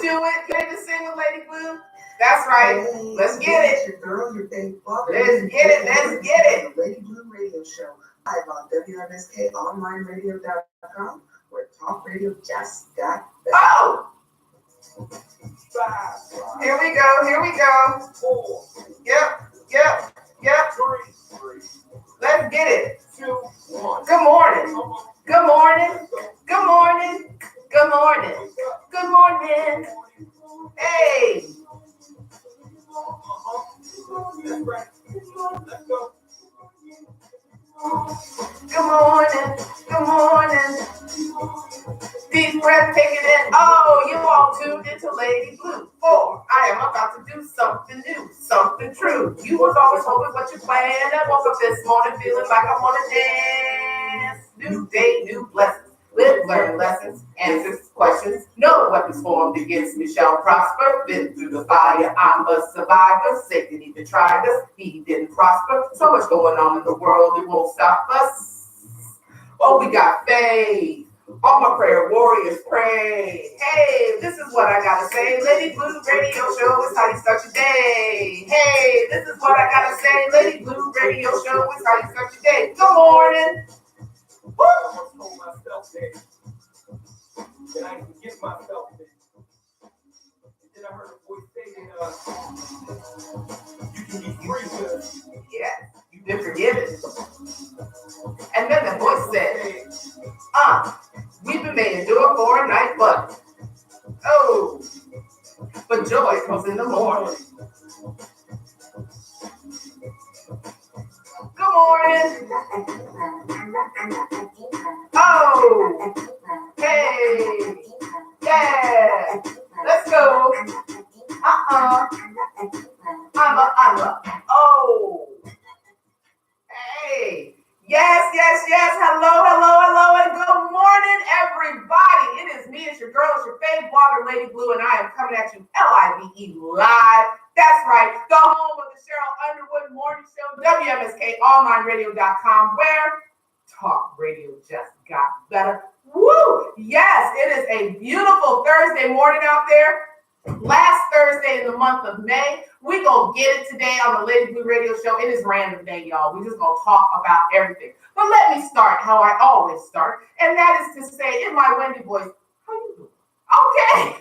do it. Get to sing with Lady Blue. That's right. Hey, Let's get it. Your girl, your baby father. Let's get it. Let's get it. The Lady Blue Radio Show live on WMSKOnlineRadio.com, where talk radio just got better. Oh! Here we go. Here we go. Yep. Let's get it. Good morning. Good morning. Good morning. Good morning. Good morning. Hey. Good morning. Good morning. Deep breath, take it in. Oh, you all tuned into Lady Blue. For I am about to do something new, something true. You was always hoping what you planned. I woke up this morning feeling like I want to dance. New day, new blessings. Live, learn lessons, answers, questions. No weapons formed against me shall prosper. Been through the fire, I'm a survivor. Satan even tried us, he didn't prosper. So much going on in the world, it won't stop us. Oh, we got faith. All my prayer warriors pray. Hey, this is what I gotta say. Lady Blue Radio Show is how you start your day. Hey, this is what I gotta say. Lady Blue Radio Show is how you start your day. Good morning. Woo! Then I forget myself. Then I heard a voice saying, you can be free, good. Yeah, you've been forgiven. And then the voice said, we've been made to do it for a night, but joy comes in the morning. Good morning. Oh, hey, yeah, let's go. Oh, hey, yes. Hello, and good morning, everybody. It is me, it's your girl, it's your fave blogger, Lady Blue, and I am coming at you LIVE live. That's right, the home of the Cheryl Underwood Morning Show, WMSKOnlineRadio.com, where talk radio just got better. Woo! Yes, it is a beautiful Thursday morning out there. Last Thursday in the month of May. We gonna get it today on the Lady Blue Radio Show. It is random day, y'all. We just gonna talk about everything. But let me start how I always start, and that is to say, in my Wendy voice, how you doing? Okay.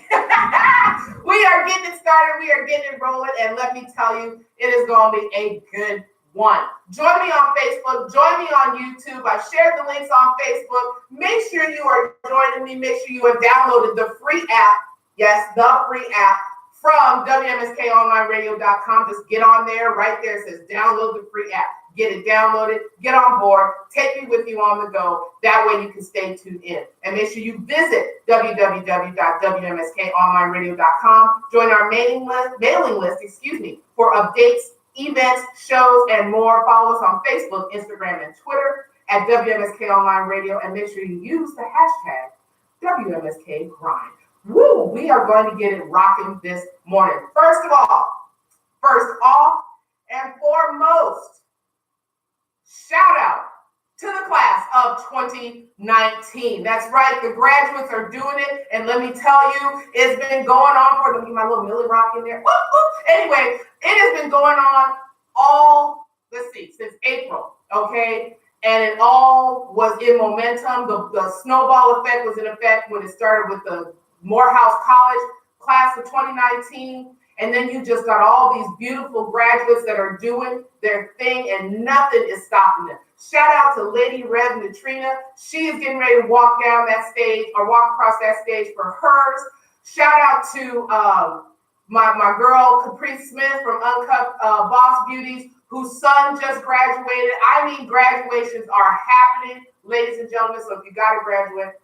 We are getting it started. We are getting it rolling, and let me tell you, it is gonna be a good one. Join me on Facebook. Join me on YouTube. I shared the links on Facebook. Make sure you are joining me. Make sure you have downloaded the free app. Yes, the free app from WMSKOnlineRadio.com. Just get on there. Right there it says download the free app. Get it downloaded. Get on board. Take me with you on the go. That way you can stay tuned in. And make sure you visit www.WMSKOnlineRadio.com. Join our mailing list, for updates, events, shows, and more. Follow us on Facebook, Instagram, and Twitter at WMSK Online Radio. And make sure you use the hashtag WMSK Grind. Woo! We are going to get it rocking this morning. First off, and foremost, shout out to the class of 2019. That's right, the graduates are doing it, and let me tell you, it's been going on for them. Get my little Millie Rock in there. Woo, woo. Anyway, it has been going on since April, okay? And it all was in momentum. The snowball effect was in effect when it started with the Morehouse College class of 2019. And then you just got all these beautiful graduates that are doing their thing and nothing is stopping them. Shout out to Lady Rev Natrina. She is getting ready to walk across that stage for hers. Shout out to my girl Capri Smith from Uncut Boss Beauties, whose son just graduated. I mean, graduations are happening, ladies and gentlemen. So if you got a graduate,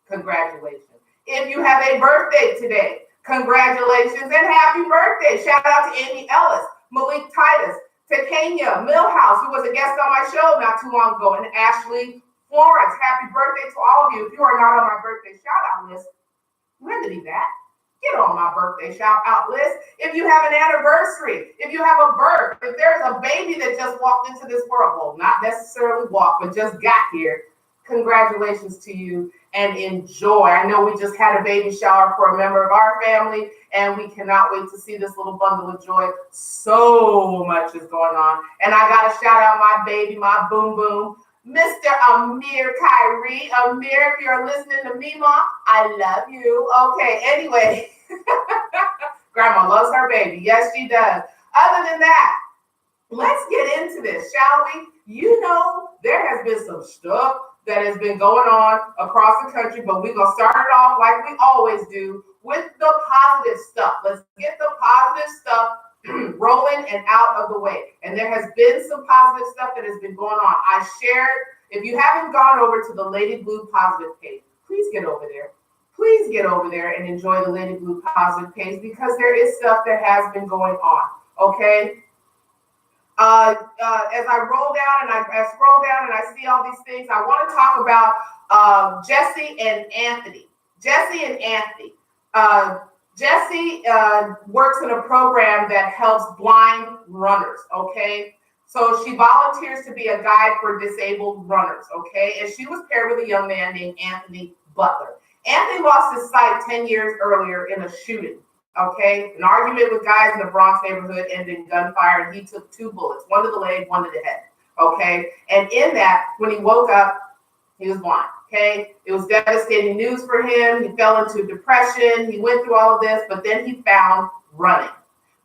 congratulations. If you have a birthday today, congratulations and happy birthday. Shout out to Amy Ellis, Malik Titus, Takenya Millhouse, who was a guest on my show not too long ago, and Ashley Florence. Happy birthday to all of you. If you are not on my birthday shout out list, remedy that. Get on my birthday shout out list. If you have an anniversary, if you have a birth, if there's a baby that just walked into this world, well, not necessarily walked, but just got here, congratulations to you. and enjoy. I know we just had a baby shower for a member of our family, and we cannot wait to see this little bundle of joy. So much is going on. And I got to shout out my baby, my boom boom, Mr. Amir Kyrie. Amir, if you're listening to me, Mom, I love you. Okay, anyway. Grandma loves her baby. Yes, she does. Other than that, let's get into this, shall we? You know, there has been some stuff that has been going on across the country, but we're going to start it off like we always do with the positive stuff. Let's get the positive stuff rolling and out of the way. And there has been some positive stuff that has been going on. I shared, if you haven't gone over to the Lady Blue Positive page, please get over there. Please get over there and enjoy the Lady Blue Positive page because there is stuff that has been going on, okay? As I roll down and I scroll down and I see all these things, I want to talk about Jesse and Anthony. Jesse and Anthony. Jesse works in a program that helps blind runners, okay? So she volunteers to be a guide for disabled runners, okay? And she was paired with a young man named Anthony Butler. Anthony lost his sight 10 years earlier in a shooting. Okay, an argument with guys in the Bronx neighborhood ended in gunfire, and he took 2 bullets, one to the leg, one to the head. Okay, and in that, when he woke up, he was blind. Okay, it was devastating news for him. He fell into depression. He went through all of this, but then he found running.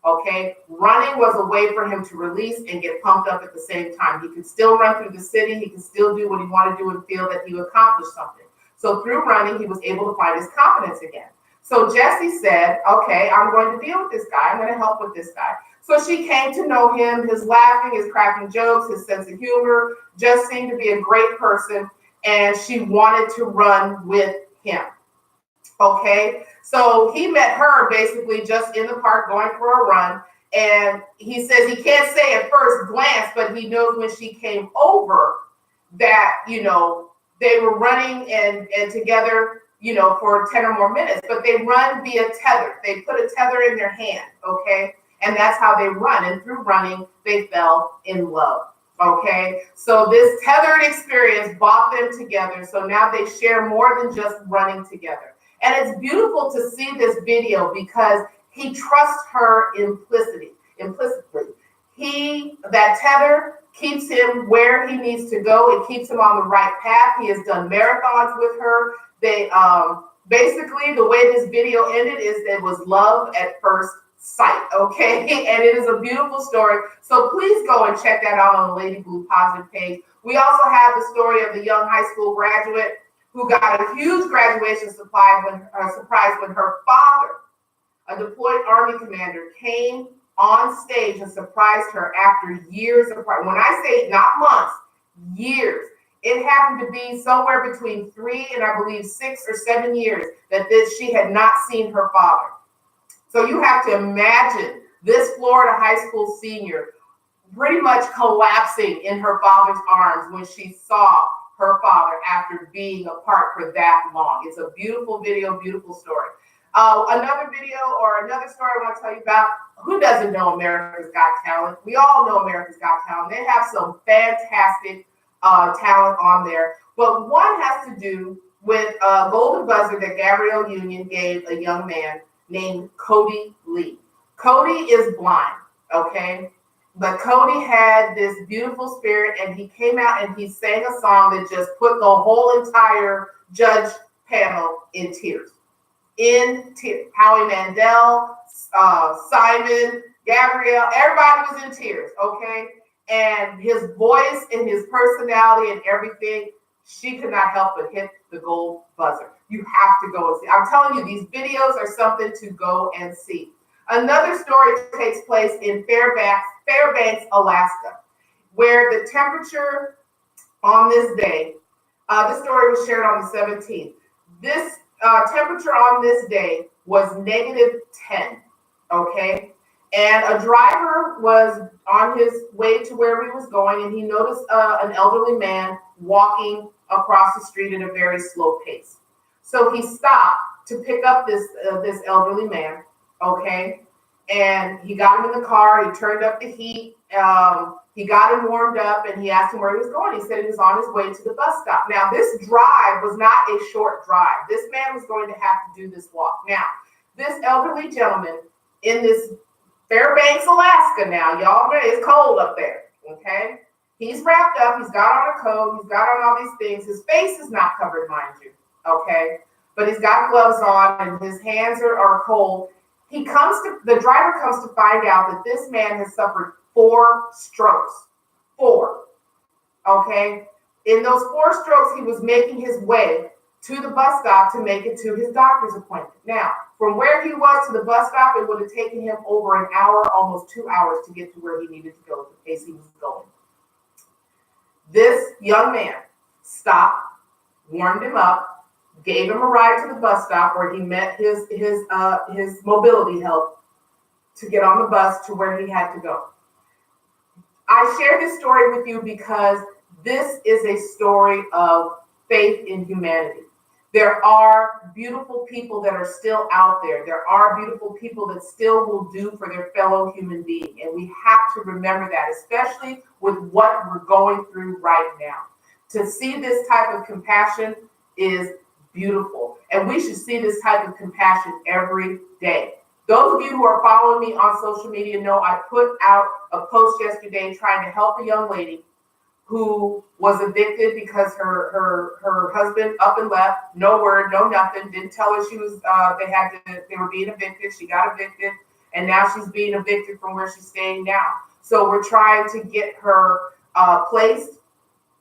Okay, running was a way for him to release and get pumped up at the same time. He could still run through the city. He could still do what he wanted to do and feel that he accomplished something. So through running, he was able to find his confidence again. So Jesse said, okay, I'm going to deal with this guy. I'm going to help with this guy. So she came to know him. His laughing, his cracking jokes, his sense of humor just seemed to be a great person. And she wanted to run with him. Okay, so he met her basically just in the park going for a run. And he says he can't say at first glance, but he knows when she came over that, you know, they were running and together, you know, for 10 or more minutes, but they run via tether. They put a tether in their hand, okay? And that's how they run. And through running, they fell in love, okay? So this tethered experience brought them together. So now they share more than just running together. And it's beautiful to see this video because he trusts her implicitly. That tether keeps him where he needs to go. It keeps him on the right path. He has done marathons with her. They basically the way this video ended is it was love at first sight, okay? And it is a beautiful story. So please go and check that out on the Lady Blue Positive page. We also have the story of the young high school graduate who got a huge graduation surprise when her father, a deployed Army commander, came on stage and surprised her after years apart. When I say not months, years. It happened to be somewhere between 3 and I believe 6 or 7 years that she had not seen her father. So you have to imagine this Florida high school senior pretty much collapsing in her father's arms when she saw her father after being apart for that long. It's a beautiful video, beautiful story. Another video or another story I want to tell you about. Who doesn't know America's Got Talent? We all know America's Got Talent. They have some fantastic talent on there. But one has to do with a golden buzzer that Gabrielle Union gave a young man named Cody Lee. Cody is blind, okay? But Cody had this beautiful spirit, and he came out and he sang a song that just put the whole entire judge panel in tears. In tears. Howie Mandel, Simon, Gabrielle, everybody was in tears, okay? And his voice and his personality and everything, she could not help but hit the gold buzzer. You have to go and see. I'm telling you, these videos are something to go and see. Another story takes place in Fairbanks, Alaska, where the temperature on this day, this story was shared on the 17th. This temperature on this day was -10, okay? And a driver was on his way to where he was going, and he noticed an elderly man walking across the street at a very slow pace. So he stopped to pick up this elderly man, okay? and he got him in the car. He turned up the heat. He got him warmed up, and he asked him where he was going. He said he was on his way to the bus stop. Now, this drive was not a short drive. This man was going to have to do this walk. Now, this elderly gentleman in this Fairbanks, Alaska now, y'all, it's cold up there, okay? He's wrapped up. He's got on a coat. He's got on all these things. His face is not covered, mind you, okay? But he's got gloves on, and his hands are cold. The driver comes to find out that this man has suffered 4 strokes. 4. Okay? In those 4 strokes, he was making his way to the bus stop to make it to his doctor's appointment. Now, from where he was to the bus stop, it would have taken him over an hour, almost 2 hours to get to where he needed to go, the pace he was going. This young man stopped, warmed him up, gave him a ride to the bus stop where he met his mobility help to get on the bus to where he had to go. I share this story with you because this is a story of faith in humanity. There are beautiful people that are still out there. There are beautiful people that still will do for their fellow human being. And we have to remember that, especially with what we're going through right now. To see this type of compassion is beautiful. And we should see this type of compassion every day. Those of you who are following me on social media know I put out a post yesterday trying to help a young lady who was evicted because her husband up and left, no word, no nothing, didn't tell her she was they were being evicted. She got evicted, and now she's being evicted from where she's staying now. So we're trying to get her placed,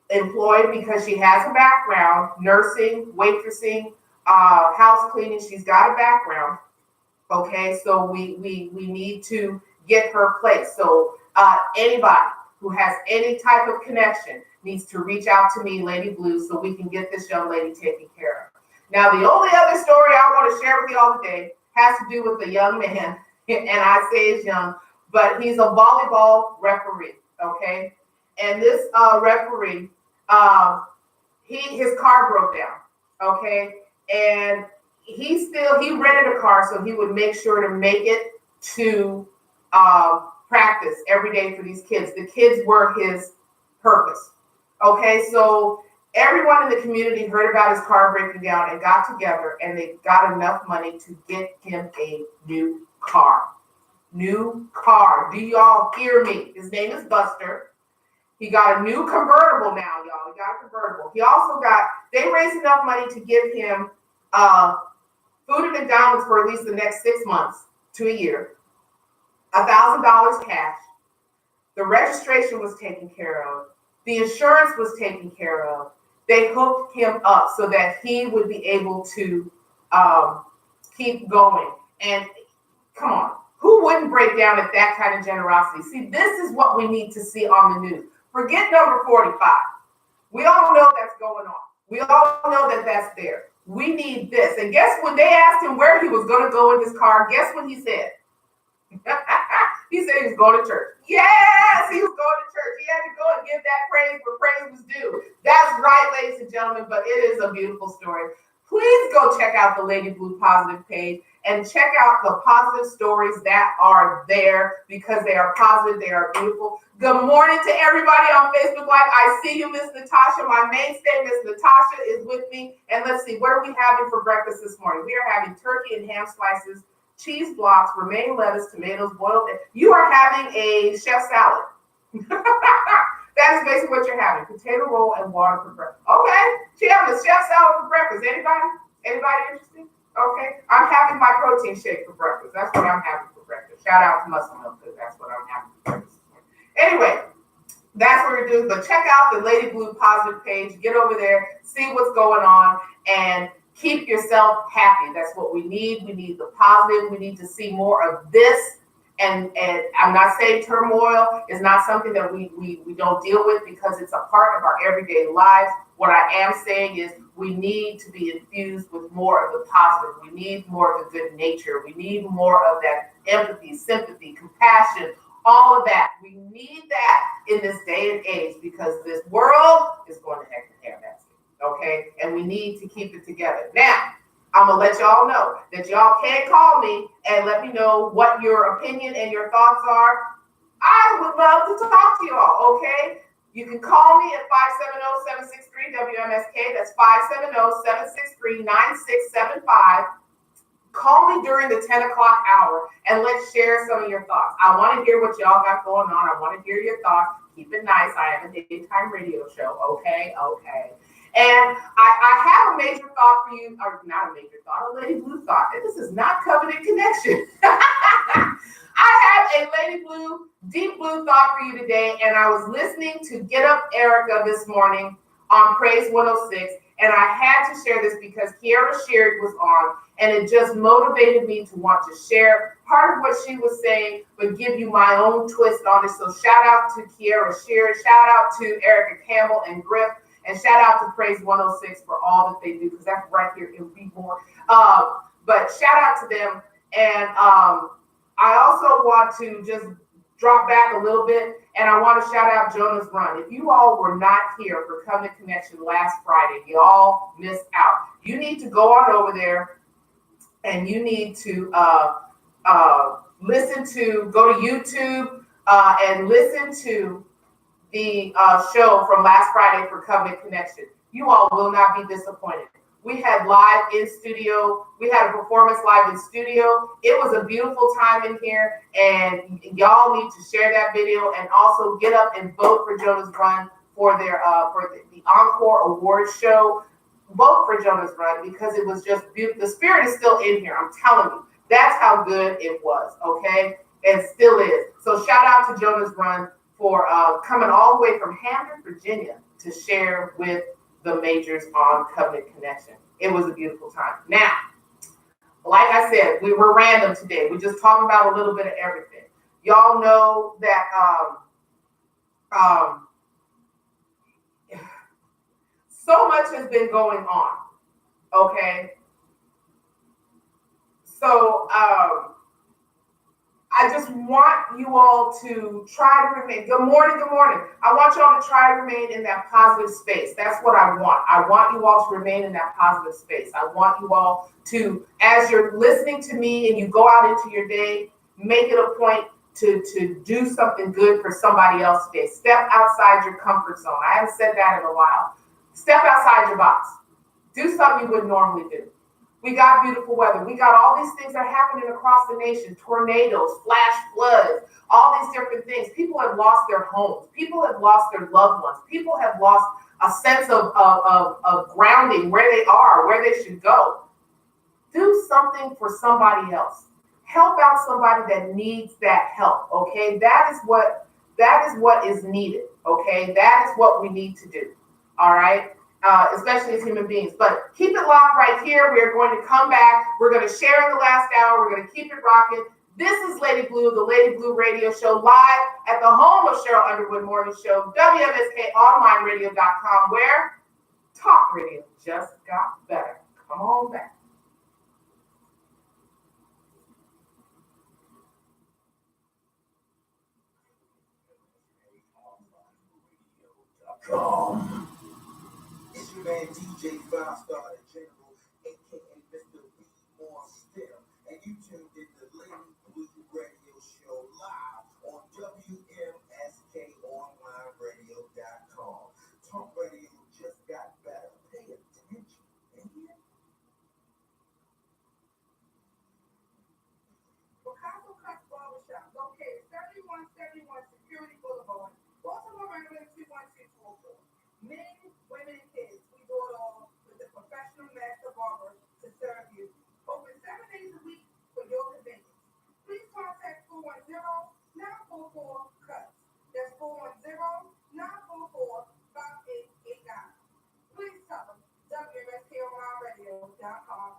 employed, because she has a background, nursing, waitressing, house cleaning. She's got a background. Okay, so we need to get her placed. So anybody who has any type of connection needs to reach out to me, Lady Blue, so we can get this young lady taken care of. Now, the only other story I want to share with y'all today has to do with a young man, and I say he's young, but he's a volleyball referee, okay? And this referee, his car broke down, okay? And he rented a car so he would make sure to make it to practice every day for these kids. The kids were his purpose. Okay, so everyone in the community heard about his car breaking down and got together, and they got enough money to get him a new car. New car. Do y'all hear me? His name is Buster. He got a new convertible now, y'all. He got a convertible. They raised enough money to give him food at McDonald's for at least the next 6 months to a year. $1,000 cash. The registration was taken care of. The insurance was taken care of. They hooked him up so that he would be able to keep going. And come on, who wouldn't break down at that kind of generosity? See, this is what we need to see on the news. Forget number 45. We all know that's going on. We all know that that's there. We need this. And guess when they asked him where he was going to go in his car, guess what he said? He said he was going to church. Yes, he was going to church. He had to go and give that praise where praise was due. That's right, ladies and gentlemen, but it is a beautiful story. Please go check out the Lady Blue Positive page and check out the positive stories that are there, because they are positive, they are beautiful. Good morning to everybody on Facebook Live. I see you, Miss Natasha. My mainstay, Miss Natasha, is with me. And let's see, what are we having for breakfast this morning? We are having turkey and ham slices, cheese blocks, romaine lettuce, tomatoes, boiled egg. You are having a chef salad. That is basically what you're having. Potato roll and water for breakfast. Okay. She having a chef salad for breakfast. Anybody? Anybody interested? Okay. I'm having my protein shake for breakfast. That's what I'm having for breakfast. Shout out to Muscle Milk, because that's what I'm having for breakfast. Anyway, that's what we're doing. But check out the Lady Blue Positive page. Get over there, see what's going on, and keep yourself happy. That's what we need. We need the positive. We need to see more of this. And I'm not saying turmoil is not something that we don't deal with, because it's a part of our everyday lives. What I am saying is we need to be infused with more of the positive. We need more of the good nature. We need more of that empathy, sympathy, compassion, all of that. We need that in this day and age, because this world is going to heck in a handbasket. Okay, and we need to keep it together. Now, I'm gonna let y'all know that y'all can call me and let me know what your opinion and your thoughts are. I would love to talk to y'all, okay? You can call me at 570-763-WMSK. That's 570-763-9675. Call me during the 10 o'clock hour and let's share some of your thoughts. I want to hear what y'all got going on. I want to hear your thoughts. Keep it nice. I have a daytime radio show. Okay. And I have a major thought for you, or not a major thought, a Lady Blue thought. This is not Covenant Connection. I have a Lady Blue, deep blue thought for you today. And I was listening to Get Up Erica this morning on Praise 106. And I had to share this because Kiara Sheard was on, and it just motivated me to want to share part of what she was saying, but give you my own twist on it. So shout out to Kiara Sheard, shout out to Erica Campbell and Griff, and shout out to Praise 106 for all that they do, because that's right here in Beatmore. But shout out to them. And I also want to just drop back a little bit, and I want to shout out Jonah's Run. If you all were not here for Covenant Connection last Friday, you all missed out. You need to go on over there, and you need to go to YouTube and listen to the show from last Friday for Covenant Connection. You all will not be disappointed. We had live in studio. We had a performance live in studio. It was a beautiful time in here, and y'all need to share that video and also get up and vote for Jonah's Run for their for the Encore Awards show. Vote for Jonah's Run because it was just beautiful. The spirit is still in here. I'm telling you, that's how good it was. Okay, it still is. So shout out to Jonah's Run for coming all the way from Hampton, Virginia, to share with the majors on Covenant Connection. It was a beautiful time. Now, like I said, we were random today. We just talking about a little bit of everything. Y'all know that so much has been going on. Okay. So I just want you all to try to remain. Good morning. I want y'all to try to remain in that positive space. That's what I want. I want you all to remain in that positive space. I want you all to, as you're listening to me and you go out into your day, make it a point to do something good for somebody else today. Step outside your comfort zone. I haven't said that in a while. Step outside your box. Do something you wouldn't normally do. We got beautiful weather. We got all these things that are happening across the nation. Tornadoes, flash floods, all these different things. People have lost their homes. People have lost their loved ones. People have lost a sense of grounding, where they are, where they should go. Do something for somebody else. Help out somebody that needs that help, okay? That is what is needed, okay? That is what we need to do, all right? Especially as human beings. But keep it locked right here. We are going to come back. We're going to share in the last hour. We're going to keep it rocking. This is Lady Blue, the Lady Blue Radio Show, live at the home of Cheryl Underwood Morning Show, WMSKOnlineRadio.com, where talk radio just got better. Come on back. It's your man DJ Five Star General, aka Mr. Beatmore Still, and you tuned in to Lady Blue Radio Show live on WMSKOnlineRadio.com. Talk radio just got better. Pay attention. Picasso Cuts Barbershop, located 7171 Security Boulevard, Baltimore, Maryland 21224. Men, women, and kids, we do it all with the professional master barber to serve you. Open 7 days a week for your convenience. Please contact 410-944-CUTS. That's 410-944-5889. Please tell them WMSKOnlineRadio.com.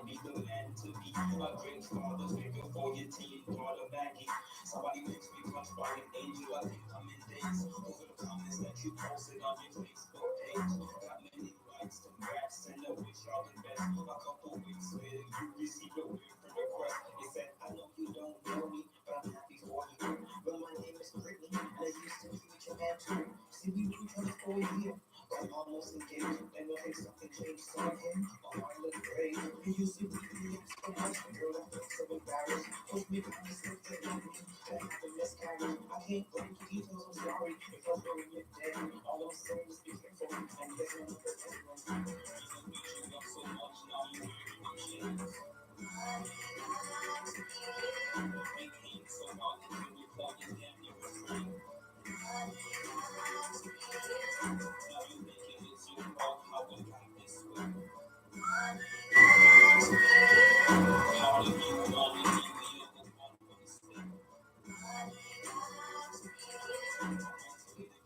might be the man to be. A great father figure for your teen daughter Maggie. Somebody makes me touched by an angel. I think I'm in days. Those are the comments that you posted on your Facebook page. Got many likes, congrats, and I wish y'all the best. A couple weeks later, you received a weird request. It said, I know you don't know me, but I'm happy for you. Well, my name is Brittany, and I used to be with your man too. See, we knew each other for a year. I'm almost engaged, and I think something changed. Saw him, my heart looked great. He used to be the so much, girl, I felt so embarrassed. Told me to understand that love me, that I the miscarriage. I can't go into details, I'm sorry. If I was going to dead, all I'm saying is be careful, and there's no one for everyone. You up so much, now you wearing my chains. Making so hard until you call your damn near friend. Now you making it your fault, how we got this way. Part of you wanted me, the other one was stay.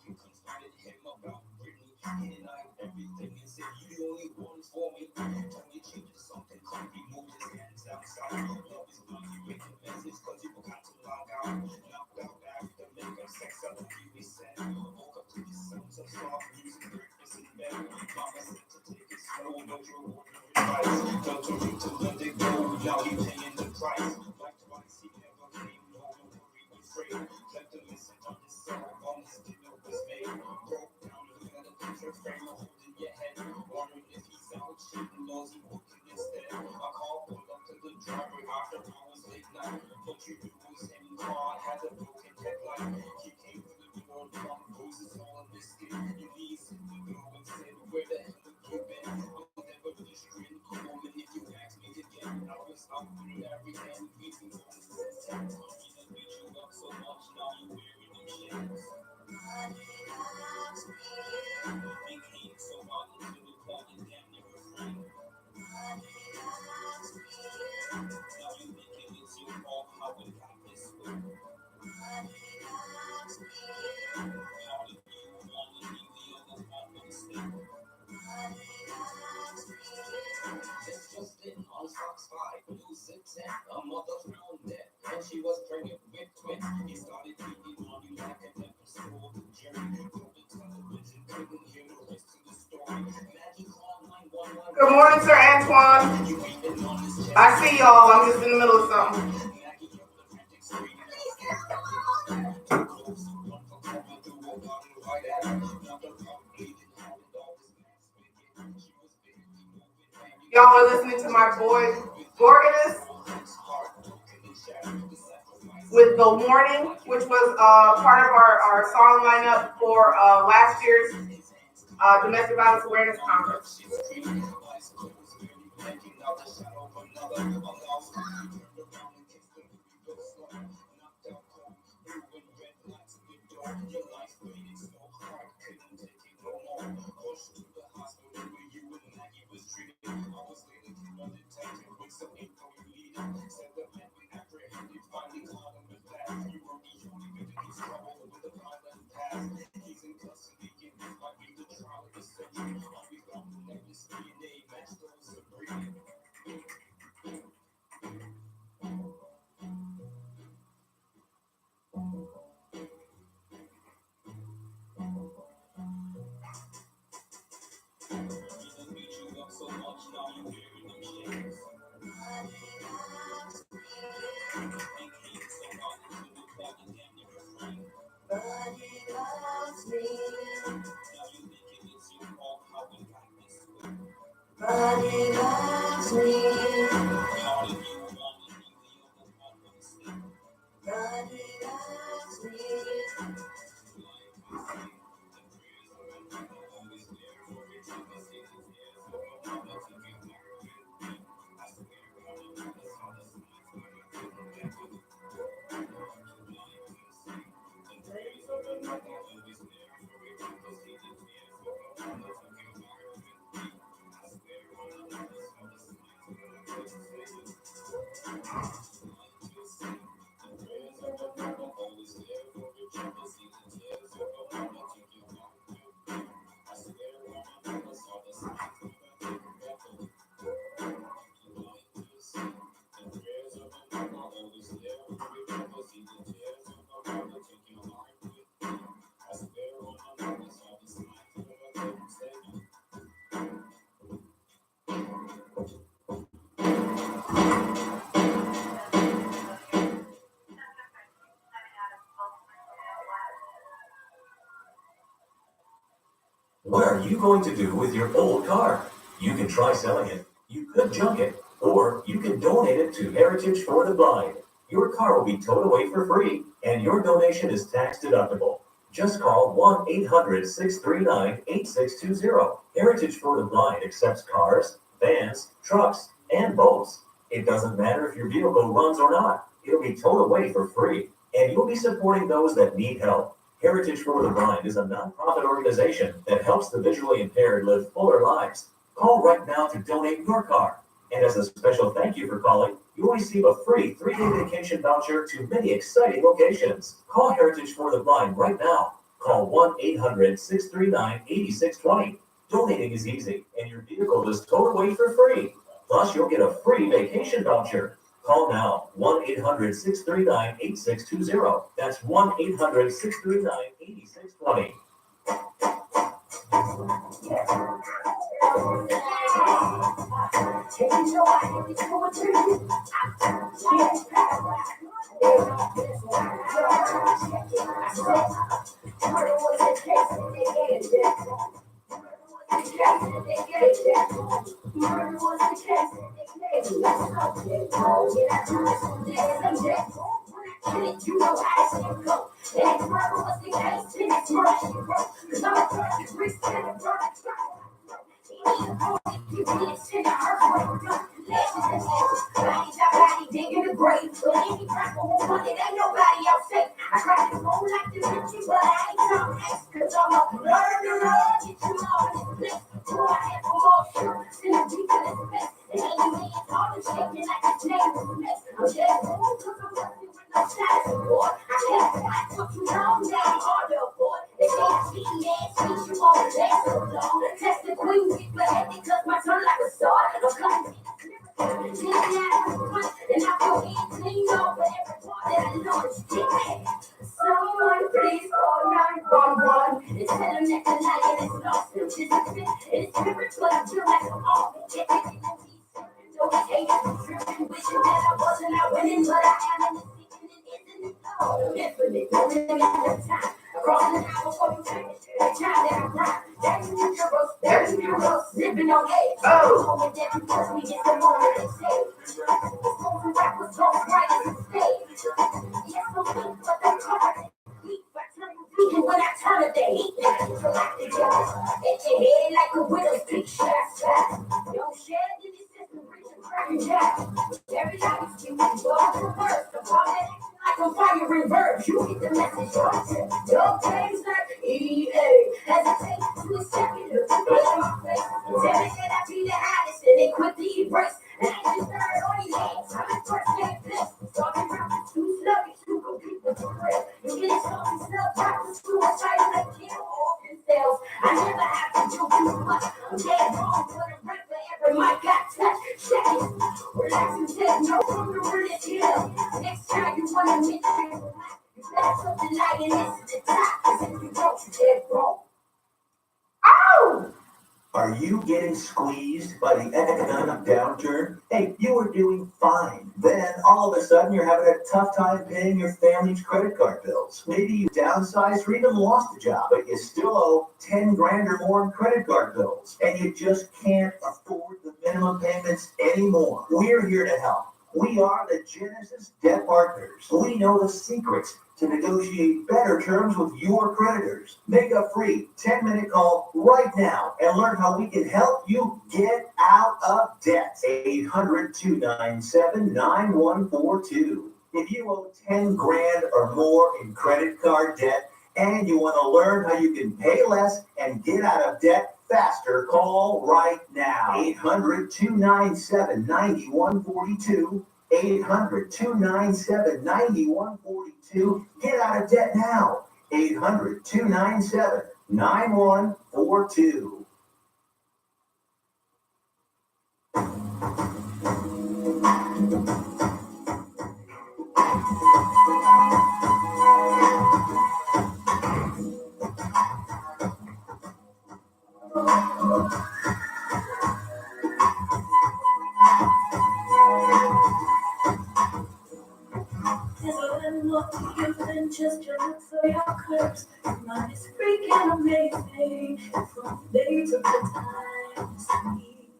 You confronted him about Brittany, and I everything and said you the only one for me. Told you changes something, couldn't moved his hands outside. Love is blind, you read the message cause you forgot to log out. Knocked out after makeup sex, I love you, he said. Woke up to the sounds of soft music, breakfast in bed. Mama said to take it slow, no reward, no advice. Felt to reach to let it go, now he paying the price. Like twice, he never came, no worry, afraid. Left a message on his cell, on his dinner was made. Broke down, looking at a picture frame, holding your head. Wondering if he's out cheating, knows he working instead. I called, pulled up to the driveway after hours late night. What you do was him, car had a broken headlight. He came through the door, drunk, bruises all in his skin. Your knees hit the door and said, where the hell have you been? I'll never finish grin. Woman, if you ask me again, I was out through every hand. We can go to the tent. He beat you up so much, now you wearing them chains. Making so hard until you call your damn near friend. Now you making it your fault, how we got this way. Part of you wanted me, the other one was stay. This just in on Fox 5, News 6 10. A mother found dead, and she was pregnant with twins. He started beating on you like an episode of Jerry. Told the television, couldn't hear the rest of the story. Maggie called 911. Good morning, Sir Antoine. You ain't been on this chest. I see y'all. I'm just in the middle of something. Maggie yelled a frantic scream. Too close, run for cover, threw a bottle right at her. Now the crowd bleeding, how it all was mass speaking. She was big, moving, Maggie. Y'all are listening to my boy Gorgonus with The Warning, which was part of our song lineup for last year's Domestic Violence Awareness Conference. So much now you wearing them chains. Making so hard until you call your damn near friend. Nobody loves me. Now you making it your fault, how we got this way. Nobody loves me. Part of you wanted me, the other one was stay. Nobody loves me. What are you going to do with your old car? You can try selling it, you could junk it, or you can donate it to Heritage for the Blind. Your car will be towed away for free, and your donation is tax deductible. Just call 1-800-639-8620. Heritage for the Blind accepts cars, vans, trucks, and boats. It doesn't matter if your vehicle runs or not. It'll be towed away for free, and you'll be supporting those that need help. Heritage for the Blind is a nonprofit organization that helps the visually impaired live fuller lives. Call right now to donate your car. And as a special thank you for calling, you'll receive a free 3-day vacation voucher to many exciting locations. Call Heritage for the Blind right now. Call 1-800-639-8620. Donating is easy, and your vehicle is towed away for free. Plus, you'll get a free vacation voucher. Call now, 1-800-639-8620. That's 1-800-639-8620. You know how this shit go. And if murder was the case, then it's murder she wrote. Cause I'm a perfect risk and a burner truck. You can't send a earthquake. Legends and legends. Bodies out body digging the grave. But any crack on one, it ain't nobody else safe. I tried to roll like the Richie, but I ain't no ace. Cause I'm a murderer. Get you all in this place. Do I have for more sure? Send a deep in this mess. And ain't you hands all the shaking like his name was mess. I'm dead wrong cause I'm working with no status support. I can't fight what you know now. Harder boy. They can't see me and teach you all the days so long. Test the queen, get beheaded cause my tongue like a sword. I'm coming and I feel it clean over every part that I know it's dead. Someone please call 911 and tell them that the lion is lost and disappeared. It's spiritual, I feel like I'm off. No hatred, tripping, wishing that I wasn't out winning, but I am in the season and isn't it all? Infinite, don't limit the time. Crossing the hour for you change, the time that I grind. There's heroes, living on edge. The moment that you touch me is the moment they say. The spoken rap was told right as a stage. Yes, I'm weak, but I'm hard. Weak, but I'm vegan when I turn it, they eat that. So like the devil, hit your head like a widow's peak shot. Don't shed any system, reach a cracking jack. Every time you speak, you go to reverse. The problem like on fire reverse. You get the message, your game's like EA. Hesitate to accept it, look in my face. And tell me that I be the hottest, and they quickly erase. And I ain't just third on these hands. I'm in first name place. Talking around with two sluggish, who go keep the bread. You get it something snug, practice suicide, like kill organ cells. I never have to do too much. I'm dead wrong, put a break for every mic I touch. Check it, relax and take no room to run this hill. Next time you wanna meet me, you better put the lioness at the top. Cause if you don't, you dead wrong. Oh! Are you getting squeezed by the economic downturn? Hey, you were doing fine. Then all of a sudden you're having a tough time paying your family's credit card bills. Maybe you downsized or even lost a job, but you still owe 10 grand or more in credit card bills. And you just can't afford the minimum payments anymore. We're here to help. We are the Genesis Debt Partners. We know the secrets to negotiate better terms with your creditors. Make a free 10-minute call right now and learn how we can help you get out of debt. 800-297-9142. If you owe 10 grand or more in credit card debt and you want to learn how you can pay less and get out of debt faster, call right now. 800-297-9142. 800-297-9142. Get out of debt now. 800-297-9142. More to you than just your looks or your curves. Your mind is freaking amazing. From day to the time to sleep.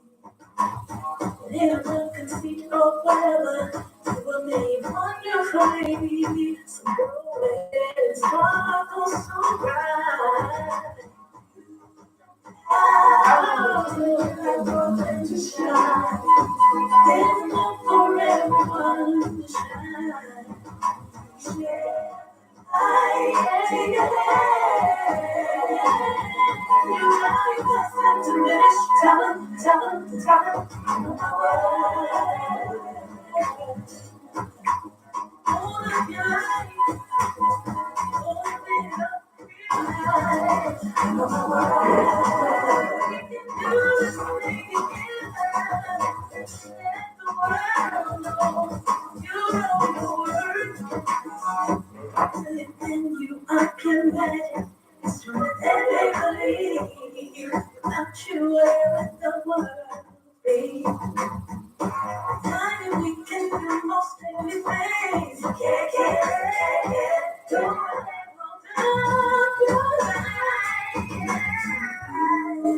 In a conceit of weather, you were made wonderfully. So go ahead and sparkle so bright. I want them to shine. There's enough for everyone to shine. Yeah. I take a hand. You just have to finish. Tell them my word. All of your life, open up your eyes. My word. We can do this thing together. Let the world know you know your worth. Within you, I can let it's true that they believe. Without you, where would the world be? Time we can do most anything. Yeah. Don't let go your life.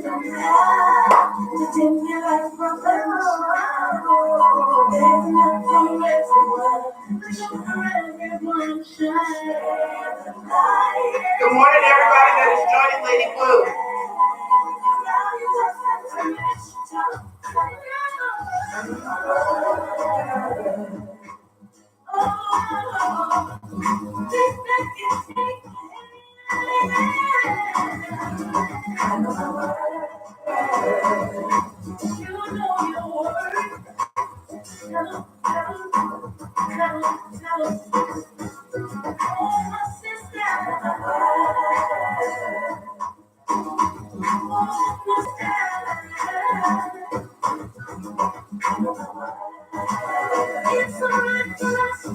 Don't have to dim your light from the shine. There's enough for everyone. Everyone shine. Good morning, everybody that is joining Lady Blue. It's alright for us to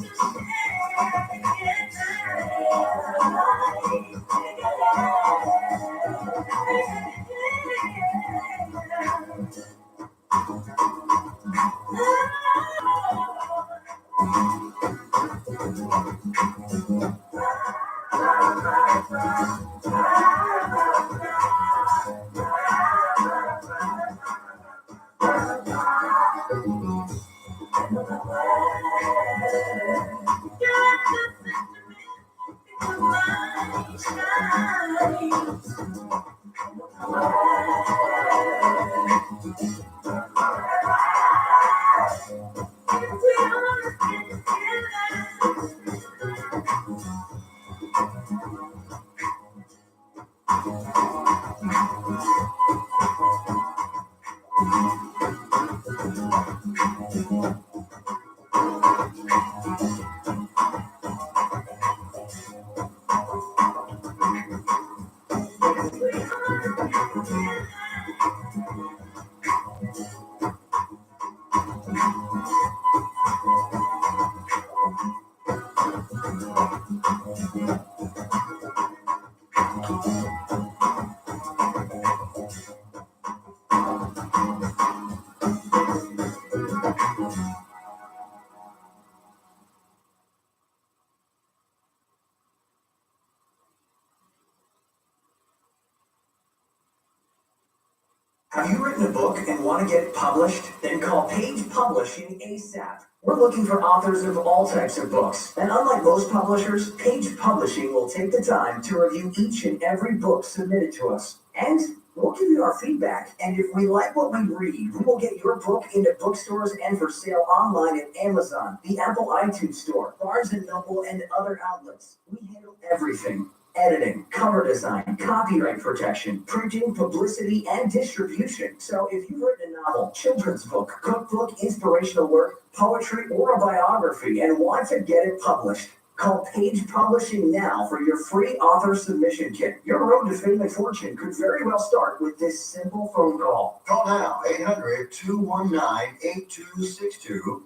Have you written a book and want to get it published? Then call Page Publishing ASAP. We're looking for authors of all types of books. And unlike most publishers, Page Publishing will take the time to review each and every book submitted to us. And we'll give you our feedback. And if we like what we read, we will get your book into bookstores and for sale online at Amazon, the Apple iTunes Store, Barnes & Noble, and other outlets. We handle everything. Editing, cover design, copyright protection, printing, publicity, and distribution. So if you've written a novel, children's book, cookbook, inspirational work, poetry, or a biography and want to get it published, call Page Publishing now for your free author submission kit. Your road to fame and fortune could very well start with this simple phone call. Call now, 800-219-8262,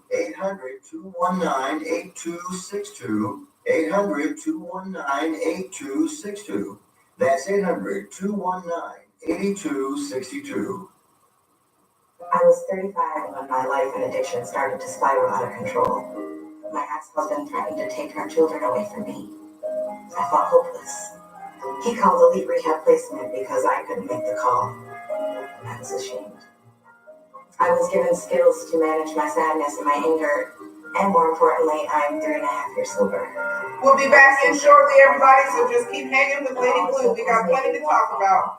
800-219-8262, 800-219-8262. That's 800-219-8262. I was 35 when my life and addiction started to spiral out of control. My ex-husband threatened to take our children away from me. I felt hopeless. He called Elite Rehab Placement because I couldn't make the call. I was ashamed. I was given skills to manage my sadness and my anger, and more importantly, I'm 3.5 years sober. We'll be back in shortly, everybody, so just keep hanging with Lady Blue. We got plenty to talk about.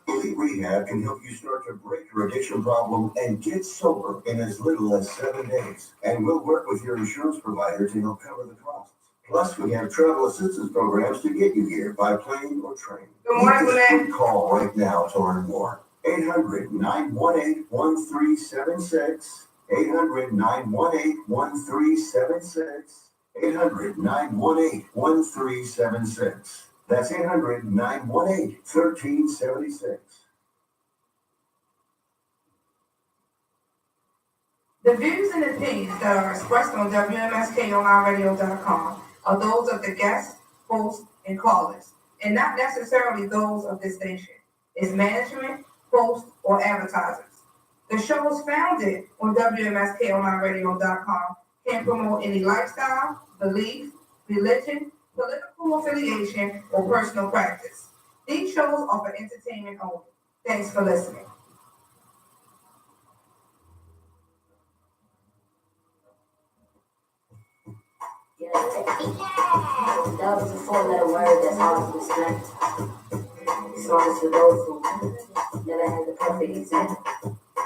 Elite Rehab can help you start to break your addiction problem and get sober in as little as 7 days. And we'll work with your insurance provider to help cover the costs. Plus, we have travel assistance programs to get you here by plane or train. Good morning, Give us a Renee. call right now to learn more. 800-918-1376. 800-918-1376. 800-918-1376. That's 800-918-1376. The views and opinions that are expressed on WMSKOnlineradio.com are those of the guests, hosts, and callers, and not necessarily those of this station, its management, hosts, or advertisers. The shows founded on WMSKOnlineradio.com can't promote any lifestyle, belief, religion, political affiliation, or personal practice. These shows offer entertainment only. Thanks for listening. Love is a four-letter word that's hard to explain. This song is for those who never had the perfect example.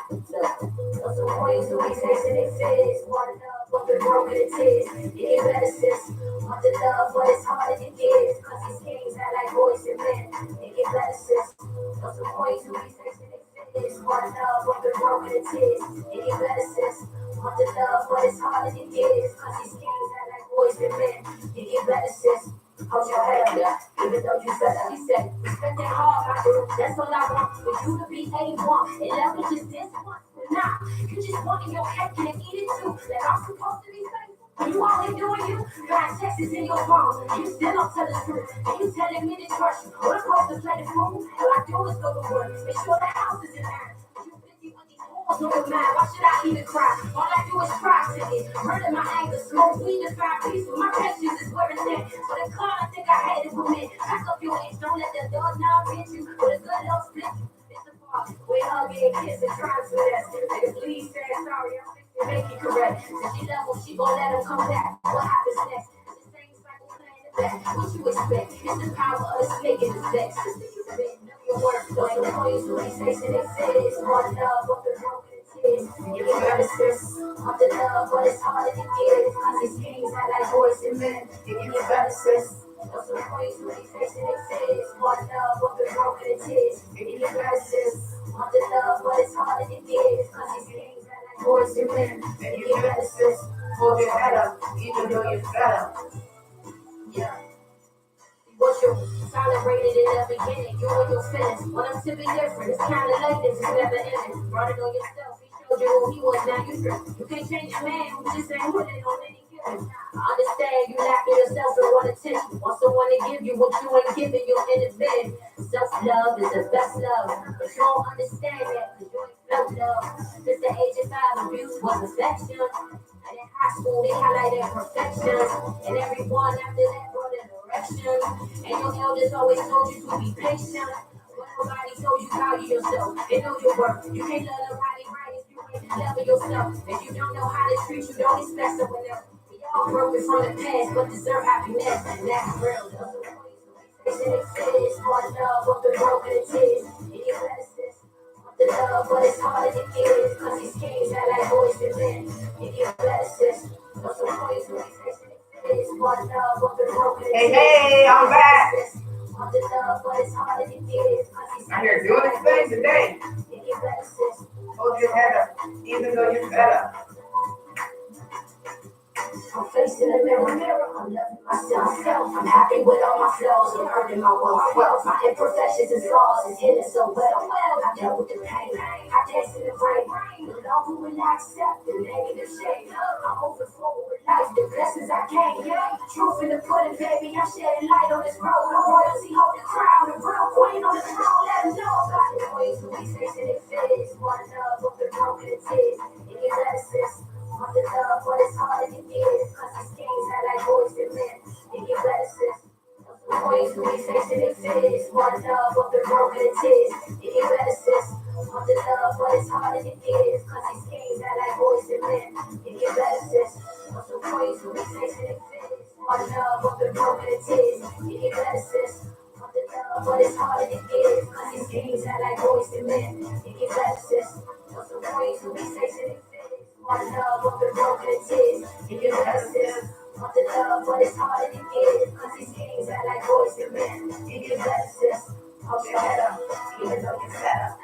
Look, those are boys who be tasting their fizz. Want to love, but they're broken it is. They get better, sis. Want to love, but it's harder to give. Cause these games are like boys and men. They get better, sis. Those are boys who be tasting their fizz. Want to love, but they're broken it is. They get better, sis. Want to love, but it's harder to give. Cause these games are like boys and men. They get better, sis. Hold your head up, even though you said that. He said, respect that hard, I do. That's all I want. For you to be A1. And love me just this once. But nah, you just want in your head, can eat it too. That I'm supposed to be faithful. You only doing you. Got Texas in your phone. You still don't tell the truth. And you telling me to trust you. We're supposed to play the fool. All I do is go to work. Make sure the house is in line. You busy with these whores on your mind. Why should I even cry? All I do is cry to it. Murder my anger. Smoke weed and find peace. With my patience is where it's at. For the car, I think I had it with me. Back up your inch. Don't let the doors now hit you. With a good love split you. It's the part. We hug and kiss and try to rest. Nigga, please say sorry. I'm fixing to make it correct. If she love him, she gon' let him come back. What happens next? It's the same cycle playing it back. What you expect? It's the power of the snake and the sex. Your work, those are boys who ain't facing their fizz. Want love, but they're broken it is. You can never sis. Want the love, but it's harder to give. Cause these kings are like boys and men. You can get better, sis. Those are boys who ain't facing their fizz. Want love, but they're broken it is. You can get better, sis. Want the love, but it's harder to give. Cause these kings are like boys and men. You can get better, sis. Hold your head up, even though you're fed up. Yeah. What you tolerated in the beginning, you and your feelings. Want them to be different, it's kinda like this, it's never ending. Brought it on yourself, he showed you who he was, now you strip. You can't change a man who just ain't willing on any given. I understand you lacking yourself and want attention. Want someone to give you what you ain't giving, you're in the bed. Self-love is the best love, but you don't understand that, cause you ain't felt love. Since the age of 5, abuse was affection. And in high school, they highlighted perfection. And everyone after that brought an erection. And your elders always told you to be patient. But nobody told you value yourself and know your worth. You can't love nobody right if you ain't loving yourself. If you don't know how to treat you, don't expect someone else. We all broken from the past, but deserve happiness. And that's real. It's hard love, but the broken it is. And you better sis. The love, but it's harder to give. Cause these kings are like boys and men. You get better, sis. Those are boys who ain't facing it. It's more love, but the broken it is. Hey, I'm back. Want the love, but it's harder to give. Cause these I'm here doing this thing today. You get better, sis. Hold your head up, even though you're fed up. I'm facing the mirror, I'm loving myself. I'm happy with all my flaws, I'm earning my wealth. My imperfections and flaws is hidden so well. I dealt with the pain, I danced in the rain. The love who will not accept the negative shade. I'm moving forward with life, the blessings I gain. Truth in the pudding, baby, I'm shedding light on this road. The royalty hold the crown, the real queen on the throne. Let them know about the ways who be facing it fizz. More love, but the broken it is. You get better, sis. Want the love, but it's harder to give. Cause these games are like boys and men. You get better, sis. it is. It get better, sis. Want the love, but it's harder to give. Cause these kings act like boys and men. It get better, sis. Want some queens who be chasing it fizz. Want the love, but the broken it is. It get better, sis. Want the love, but it's harder to give. Cause these kings act like boys and men. It get better, sis. Want some queens who be chasing it fizz. Want the love, but the broken it is. It get better, sis. Want the love, but it's harder to give. Cause these kings act like boys and men. It get better, sis. Hold your head up, even though you're fed up.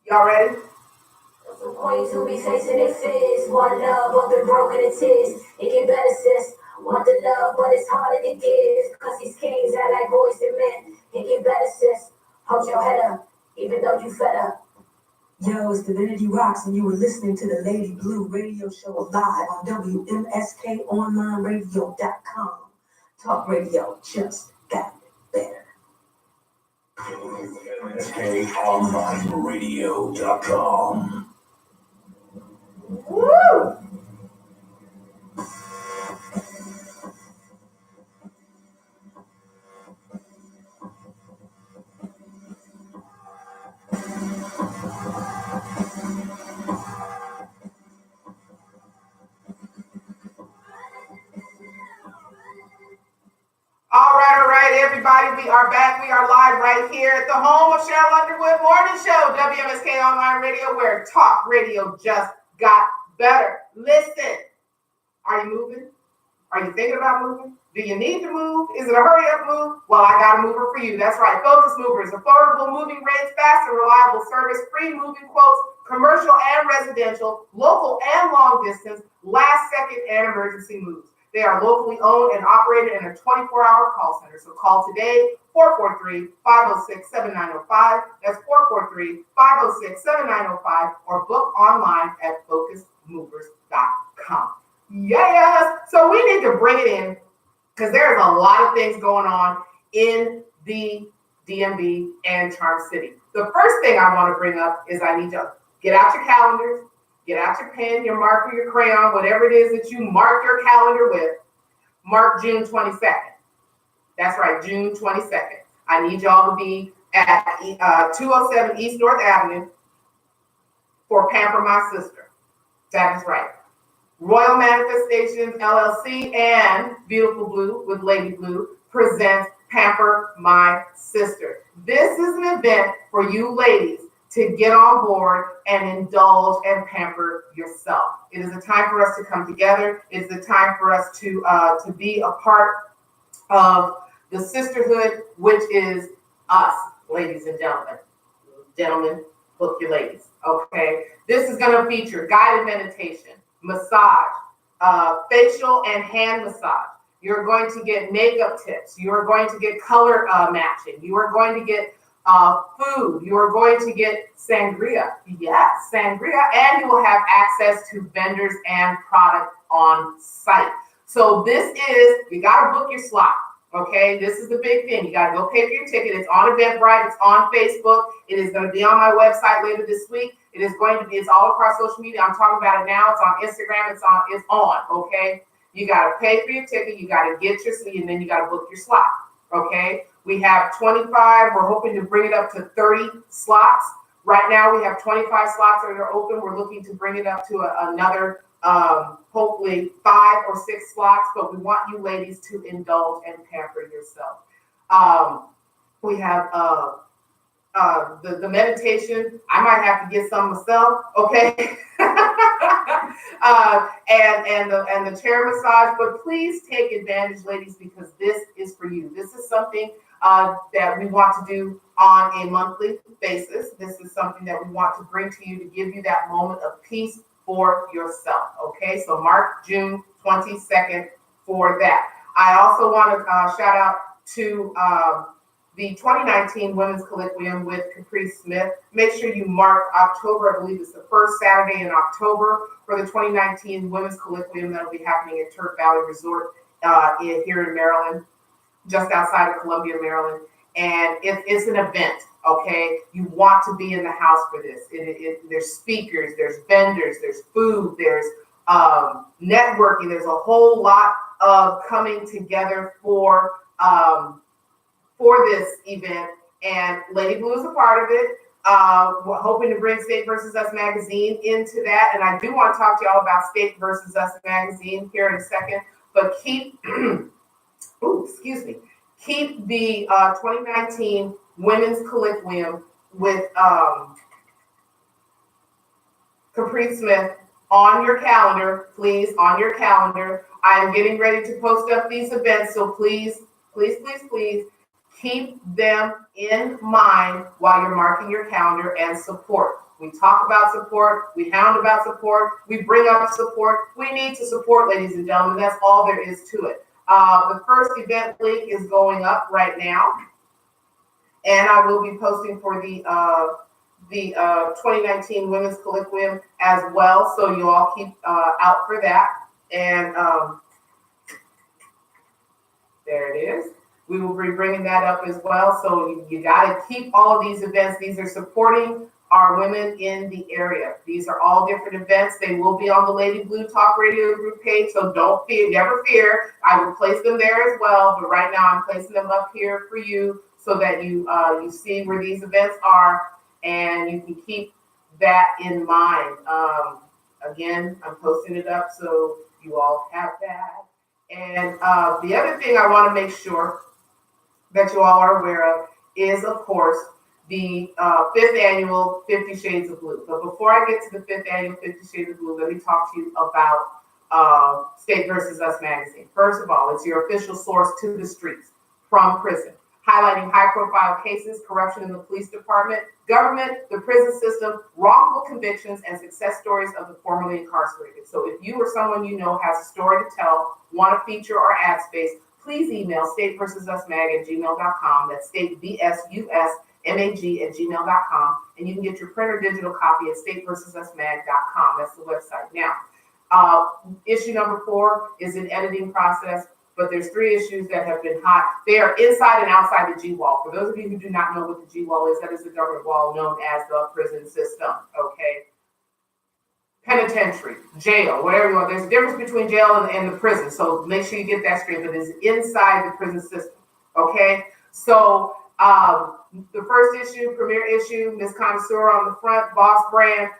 Y'all ready? Some queens who be chasing their fizz. Want love, but they're broken it is. It get better, sis. Want the love, but it's harder to give. Cause these kings act like boys and men. It get better, sis. Hold your head up, even though you fed up. Yo, it's Divinity Rocks, and you were listening to the Lady Blue radio show live on WMSKOnlineradio.com. Talk radio just got better. WMSKOnlineradio.com. Woo! All right, everybody. We are back. We are live right here at the home of Cheryl Underwood Morning Show, WMSK Online Radio, where talk radio just got better. Listen, are you moving? Are you thinking about moving? Do you need to move? Is it a hurry up move? Well, I got a mover for you. That's right. Focus Movers, affordable moving rates, fast and reliable service, free moving quotes, commercial and residential, local and long distance, last second and emergency moves. They are locally owned and operated in a 24-hour call center. So call today, 443-506-7905. That's 443-506-7905, or book online at focusmovers.com. Yes. So we need to bring it in because there's a lot of things going on in the DMV and Charm City. The first thing I want to bring up is I need to get out your calendars, get out your pen, your marker, your crayon, whatever it is that you mark your calendar with. Mark June 22nd. That's right, June 22nd. I need y'all to be at 207 East North Avenue for Pamper My Sister. That is right. Royal Manifestations LLC and Beautiful Blue with Lady Blue presents Pamper My Sister. This is an event for you ladies to get on board and indulge and pamper yourself. It is a time for us to come together. It's a time for us to be a part of the sisterhood, which is us, ladies and gentlemen. Gentlemen, book your ladies, okay? This is gonna feature guided meditation, massage, facial and hand massage. You're going to get makeup tips. You're going to get color matching. You are going to get food. You are going to get sangria. Yes, sangria. And you will have access to vendors and product on site. So this is, you got to book your slot. Okay, this is the big thing. You got to go pay for your ticket. It's on Eventbrite. It's on Facebook. It is going to be on my website later this week. It is going to be, it's all across social media. I'm talking about it now. It's on Instagram. It's on. Okay, you got to pay for your ticket. You got to get your seat, and then you got to book your slot. Okay, we have 25. We're hoping to bring it up to 30 slots. Right now, we have 25 slots that are open. We're looking to bring it up to another hopefully 5 or 6 slots, but we want you ladies to indulge and pamper yourself. We have the meditation. I might have to get some myself, okay? and the chair massage, but please take advantage, ladies, because this is for you. This is something that we want to do on a monthly basis. This is something that we want to bring to you to give you that moment of peace for yourself. Okay, so mark June 22nd for that. I also want to shout out to the 2019 Women's Colloquium with Caprice Smith. Make sure you mark October. I believe it's the first Saturday in October for the 2019 Women's Colloquium that will be happening at Turk Valley Resort here in Maryland, just outside of Columbia, Maryland. And it's an event, okay? You want to be in the house for this. There's speakers, there's vendors, there's food, there's networking. There's a whole lot of coming together for this event, and Lady Blue is a part of it. We're hoping to bring State versus Us magazine into that, and I do want to talk to y'all about State versus Us magazine here in a second. But keep, keep the 2019 Women's Colloquium with Capri Smith on your calendar, please, on your calendar. I'm getting ready to post up these events, so please, please, please, please keep them in mind while you're marking your calendar and support. We talk about support, we hound about support, we bring up support. We need to support, ladies and gentlemen. That's all there is to it. The first event link is going up right now, and I will be posting for the 2019 Women's Colloquium as well. So you all keep out for that. And there it is. We will be bringing that up as well. So you got to keep all of these events. These are supporting our women in the area. These are all different events. They will be on the Lady Blue Talk Radio group page. So don't fear, never fear. I will place them there as well. But right now I'm placing them up here for you so that you see where these events are, and you can keep that in mind. Again, I'm posting it up so you all have that. And the other thing I want to make sure that you all are aware of is, of course, the 5th annual 50 Shades of Blue. But before I get to the 5th annual 50 Shades of Blue, let me talk to you about State versus Us magazine. First of all, it's your official source to the streets from prison, highlighting high-profile cases, corruption in the police department, government, the prison system, wrongful convictions, and success stories of the formerly incarcerated. So if you or someone you know has a story to tell, want a feature or ad space, please email stateversususmag@gmail.com. That's stateversusmag@gmail.com. And you can get your print or digital copy at stateversususmag.com. That's the website. Now, issue number 4 is an editing process, but there's 3 issues that have been hot. They are inside and outside the G-Wall. For those of you who do not know what the G-Wall is, that is the government wall known as the prison system, okay? Penitentiary, jail, whatever you want. There's a difference between jail and the prison, so make sure you get that straight, but it's inside the prison system, okay? So the first issue, premiere issue, Miss Connoisseur on the front, Boss Brand,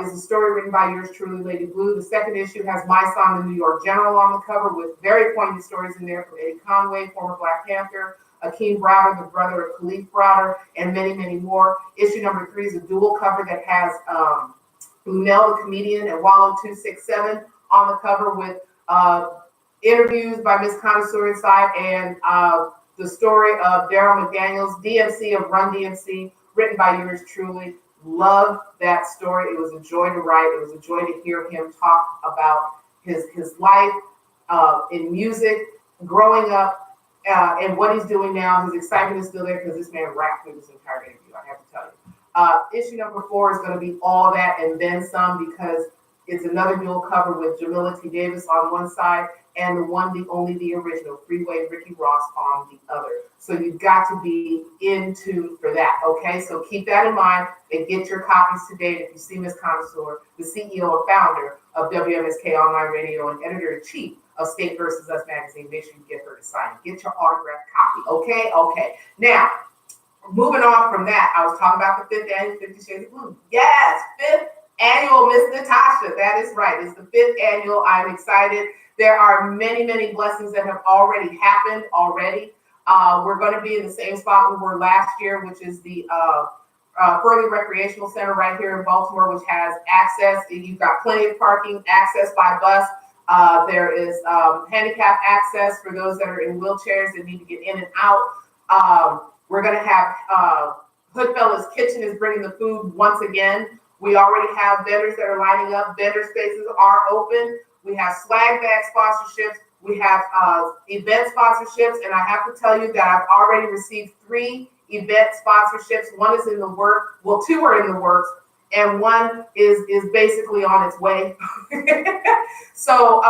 is a story written by yours truly, Lady Blue. The second issue has my son, the New York General, on the cover with very poignant stories in there from Eddie Conway, former Black Panther, Akeem Browder, the brother of Khalif Browder, and many, many more. Issue number 3 is a dual cover that has Lunel, the comedian, and Wallow 267 on the cover with interviews by Miss Connoisseur inside, and the story of Daryl McDaniels, DMC of Run DMC, written by yours truly. Love that story. It was a joy to write. It was a joy to hear him talk about his life in music, growing up, and what he's doing now. His excitement is still there because this man rapped through this entire interview, I have to tell you. Issue number 4 is going to be all that and then some, because it's another dual cover with Jamila T. Davis on one side and the one, the only, the original, Freeway Ricky Ross on the other. So you've got to be in tune for that, okay? So keep that in mind and get your copies today. If you see Ms. Connoisseur, the CEO and founder of WMSK Online Radio and editor-in-chief of State versus Us magazine, make sure you get her to sign it. Get your autographed copy, okay? Okay. Now, moving on from that, I was talking about the 5th annual 50 Shades of Blue. Yes, 5th annual, Miss Natasha. That is right. It's the 5th annual. I'm excited. There are many, many blessings that have already happened already. We're going to be in the same spot we were last year, which is the Furley Recreational Center right here in Baltimore, which has access. You've got plenty of parking, access by bus. There is handicap access for those that are in wheelchairs that need to get in and out. We're going to have Hoodfellas Kitchen is bringing the food once again. We already have vendors that are lining up. Vendor spaces are open. We have swag bag sponsorships. We have event sponsorships. And I have to tell you that I've already received 3 event sponsorships. One is in the works. Well, 2 are in the works. And one is basically on its way. So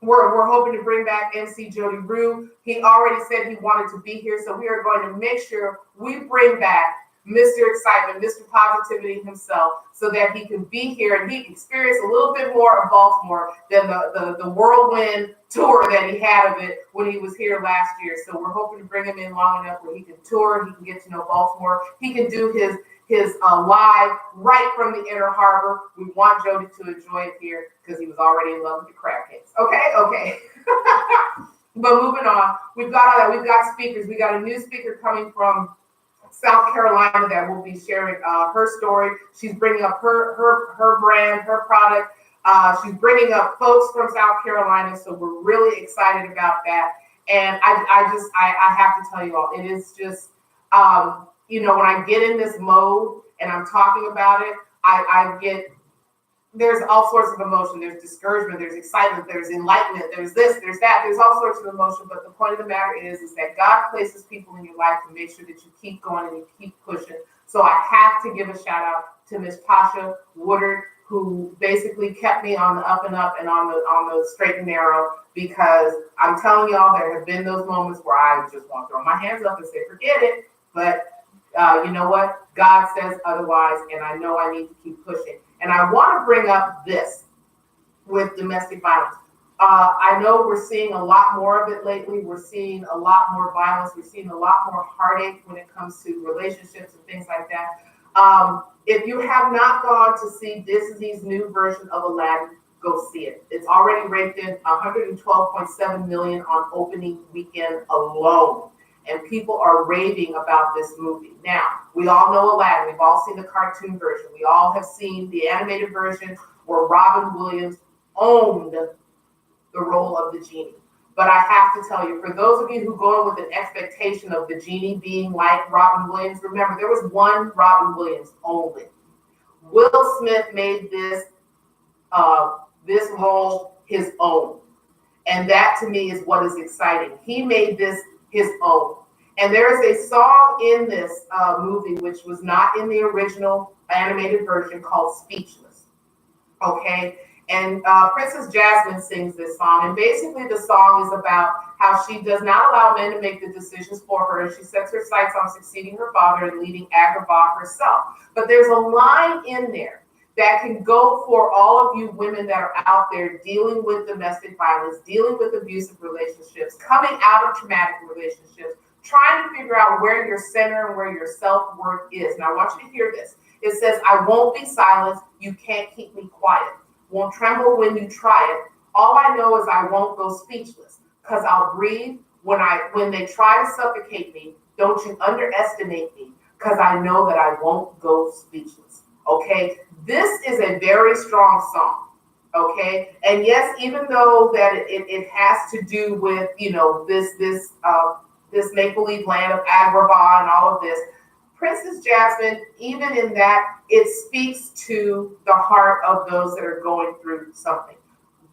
we're hoping to bring back MC Jody Rue. He already said he wanted to be here. So we are going to make sure we bring back Mr. Excitement, Mr. Positivity himself, so that he can be here and he can experience a little bit more of Baltimore than the whirlwind tour that he had of it when he was here last year. So we're hoping to bring him in long enough where he can tour, he can get to know Baltimore, he can do his live right from the Inner Harbor. We want Jody to enjoy it here because he was already in love with the crab cakes. Okay. But moving on, we've got speakers. We got a new speaker coming from South Carolina that will be sharing her story. She's bringing up her brand, her product. She's bringing up folks from South Carolina, so we're really excited about that. And I have to tell you all, it is just when I get in this mode and I'm talking about it, there's all sorts of emotion. There's discouragement, there's excitement, there's enlightenment, there's this, there's that, there's all sorts of emotion. But the point of the matter is that God places people in your life to make sure that you keep going and you keep pushing. So I have to give a shout out to Miss Tasha Woodard, who basically kept me on the up and up and on the straight and narrow, because I'm telling y'all, there have been those moments where I just want to throw my hands up and say, forget it. But you know what? God says otherwise, and I know I need to keep pushing. And I want to bring up this with domestic violence. I know we're seeing a lot more of it lately. We're seeing a lot more violence. We're seeing a lot more heartache when it comes to relationships and things like that. If you have not gone to see Disney's new version of Aladdin, go see it. It's already raked in $112.7 million on opening weekend alone. And people are raving about this movie. Now, we all know Aladdin. We've all seen the cartoon version. We all have seen the animated version where Robin Williams owned the role of the genie. But I have to tell you, for those of you who go in with an expectation of the genie being like Robin Williams, remember, there was one Robin Williams only. Will Smith made this role his own. And that, to me, is what is exciting. He made this his own. And there is a song in this movie, which was not in the original animated version, called Speechless. Okay? And Princess Jasmine sings this song. And basically the song is about how she does not allow men to make the decisions for her. And she sets her sights on succeeding her father and leading Agrabah herself. But there's a line in there that can go for all of you women that are out there dealing with domestic violence, dealing with abusive relationships, coming out of traumatic relationships, trying to figure out where your center and where your self-worth is. And I want you to hear this. It says, I won't be silenced. You can't keep me quiet. Won't tremble when you try it. All I know is I won't go speechless, because I'll breathe when they try to suffocate me. Don't you underestimate me, because I know that I won't go speechless. Okay, this is a very strong song. Okay, and yes, even though that it has to do with this make-believe land of Agrabah and all of this, Princess Jasmine, even in that, it speaks to the heart of those that are going through something.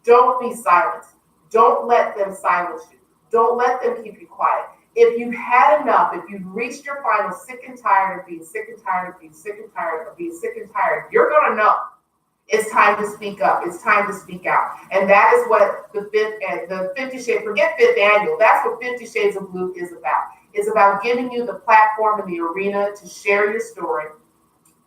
Don't be silenced. Don't let them silence you. Don't let them keep you quiet. If you've had enough, if you've reached your final sick and tired of being sick and tired of being sick and tired of being sick and tired, you're going to know it's time to speak up. It's time to speak out. And that is what the 50 Shades, forget fifth annual. That's what 50 Shades of Blue is about. It's about giving you the platform and the arena to share your story,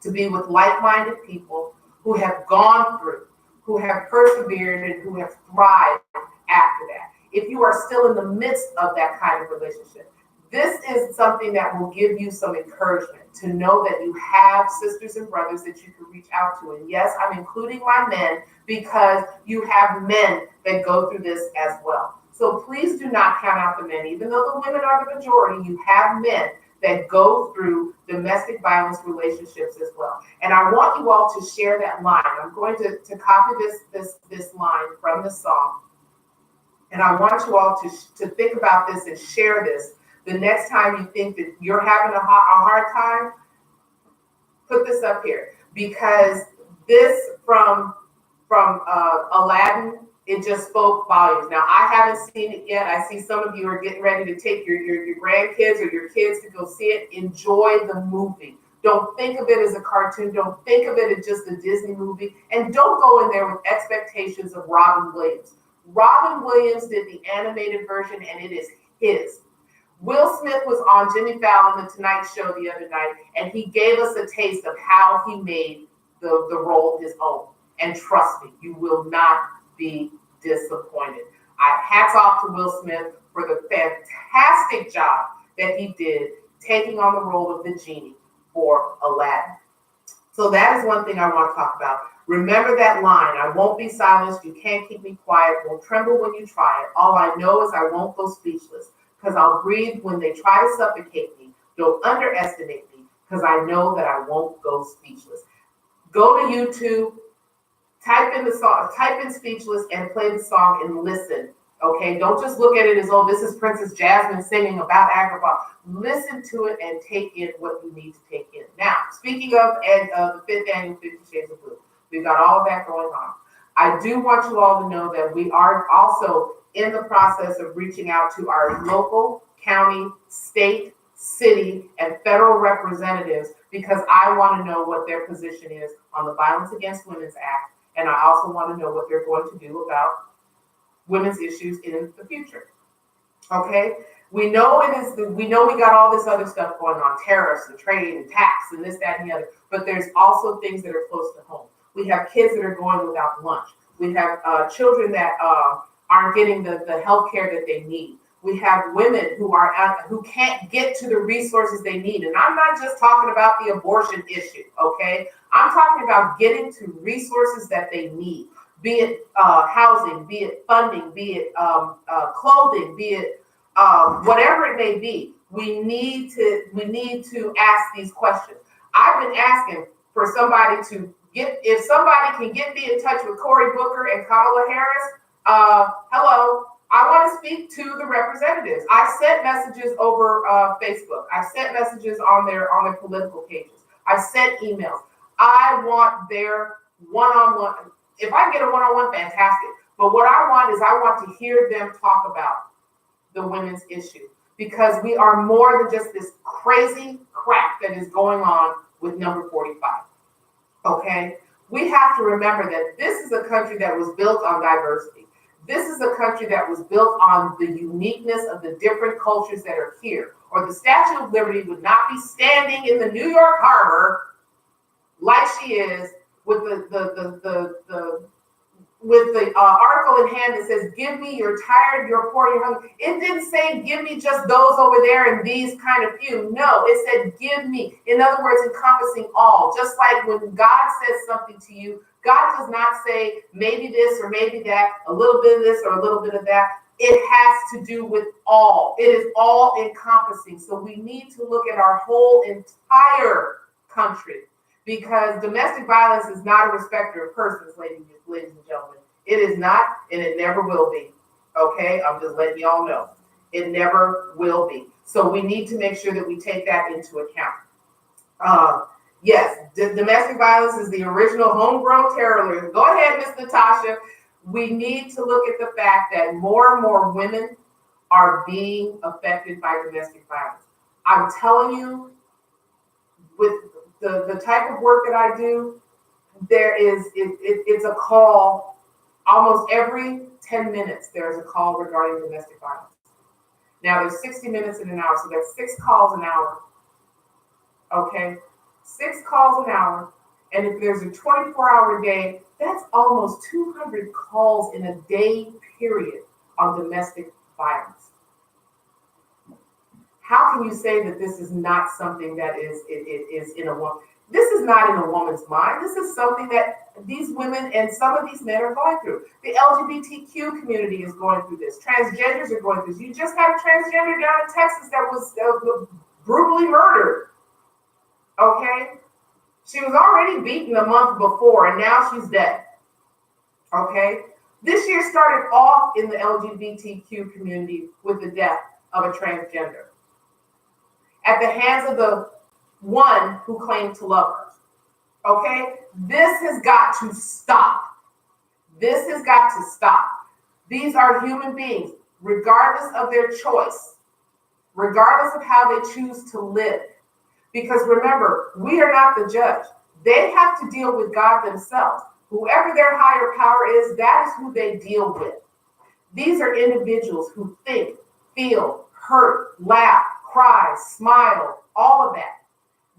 to be with like-minded people who have gone through, who have persevered, and who have thrived after that. If you are still in the midst of that kind of relationship, this is something that will give you some encouragement to know that you have sisters and brothers that you can reach out to. And yes, I'm including my men, because you have men that go through this as well. So please do not count out the men. Even though the women are the majority, you have men that go through domestic violence relationships as well. And I want you all to share that line. I'm going to copy this line from the song. And I want you all to think about this and share this. The next time you think that you're having a hard time, put this up here, because this from Aladdin, it just spoke volumes. Now, I haven't seen it yet. I see some of you are getting ready to take your grandkids or your kids to go see it. Enjoy the movie. Don't think of it as a cartoon. Don't think of it as just a Disney movie. And don't go in there with expectations of Robin Williams. Robin Williams did the animated version, and it is his. Will Smith was on Jimmy Fallon, The Tonight Show, the other night, and he gave us a taste of how he made the role his own. And trust me, you will not be disappointed. Hats off to Will Smith for the fantastic job that he did taking on the role of the genie for Aladdin. So that is one thing I want to talk about. Remember that line, I won't be silenced, you can't keep me quiet, won't tremble when you try it. All I know is I won't go speechless, because I'll breathe when they try to suffocate me. Don't underestimate me, because I know that I won't go speechless. Go to YouTube, type in the song, type in speechless and play the song and listen. Okay, don't just look at it as, oh, this is Princess Jasmine singing about Agrabah. Listen to it and take in what you need to take in. Now, speaking of the 5th annual 50 Shades of Blue, we've got all of that going on. I do want you all to know that we are also in the process of reaching out to our local, county, state, city, and federal representatives, because I want to know what their position is on the Violence Against Women's Act, and I also want to know what they're going to do about women's issues in the future. Okay, we know we got all this other stuff going on, tariffs and trade and tax and this, that, and the other, but there's also things that are close to home. We have kids that are going without lunch. We have children that aren't getting the health care that they need. We have women who can't get to the resources they need. And I'm not just talking about the abortion issue, okay? I'm talking about getting to resources that they need, be it housing, be it funding, be it clothing, be it whatever it may be. We need to ask these questions. I've been asking for somebody to if somebody can get me in touch with Cory Booker and Kamala Harris, hello, I want to speak to the representatives. I sent messages over Facebook. I sent messages on their political pages. I sent emails. I want their one-on-one. If I get a one-on-one, fantastic. But what I want to hear them talk about the women's issue, because we are more than just this crazy crap that is going on with number 45. Okay? We have to remember that this is a country that was built on diversity. This is a country that was built on the uniqueness of the different cultures that are here. Or the Statue of Liberty would not be standing in the New York Harbor like she is with the article in hand that says, give me, you're tired, you're poor, you're hungry. It didn't say, give me just those over there and these kind of few. No, it said, give me. In other words, encompassing all. Just like when God says something to you, God does not say maybe this or maybe that, a little bit of this or a little bit of that. It has to do with all. It is all encompassing. So we need to look at our whole entire country, because domestic violence is not a respecter of persons, ladies and gentlemen. It is not, and it never will be. Okay, I'm just letting y'all know. It never will be. So we need to make sure that we take that into account. Yes, domestic violence is the original homegrown terrorism. Go ahead, Ms. Natasha. We need to look at the fact that more and more women are being affected by domestic violence. I'm telling you, with the type of work that I do, it's a call almost every 10 minutes. There's a call regarding domestic violence. Now there's 60 minutes in an hour, so there's 6 calls an hour. Okay, 6 calls an hour, and if there's a 24-hour day, that's almost 200 calls in a day period on domestic violence. How can you say that this is not something that is in a woman? This is not in a woman's mind. This is something that these women and some of these men are going through. The LGBTQ community is going through this. Transgenders are going through this. You just had a transgender down in Texas that was brutally murdered. Okay? She was already beaten a month before, and now she's dead. Okay? This year started off in the LGBTQ community with the death of a transgender at the hands of the one who claimed to love her. Okay? This has got to stop. This has got to stop. These are human beings, regardless of their choice, regardless of how they choose to live. Because remember, we are not the judge. They have to deal with God themselves. Whoever their higher power is, that is who they deal with. These are individuals who think, feel, hurt, laugh, cry, smile, all of that.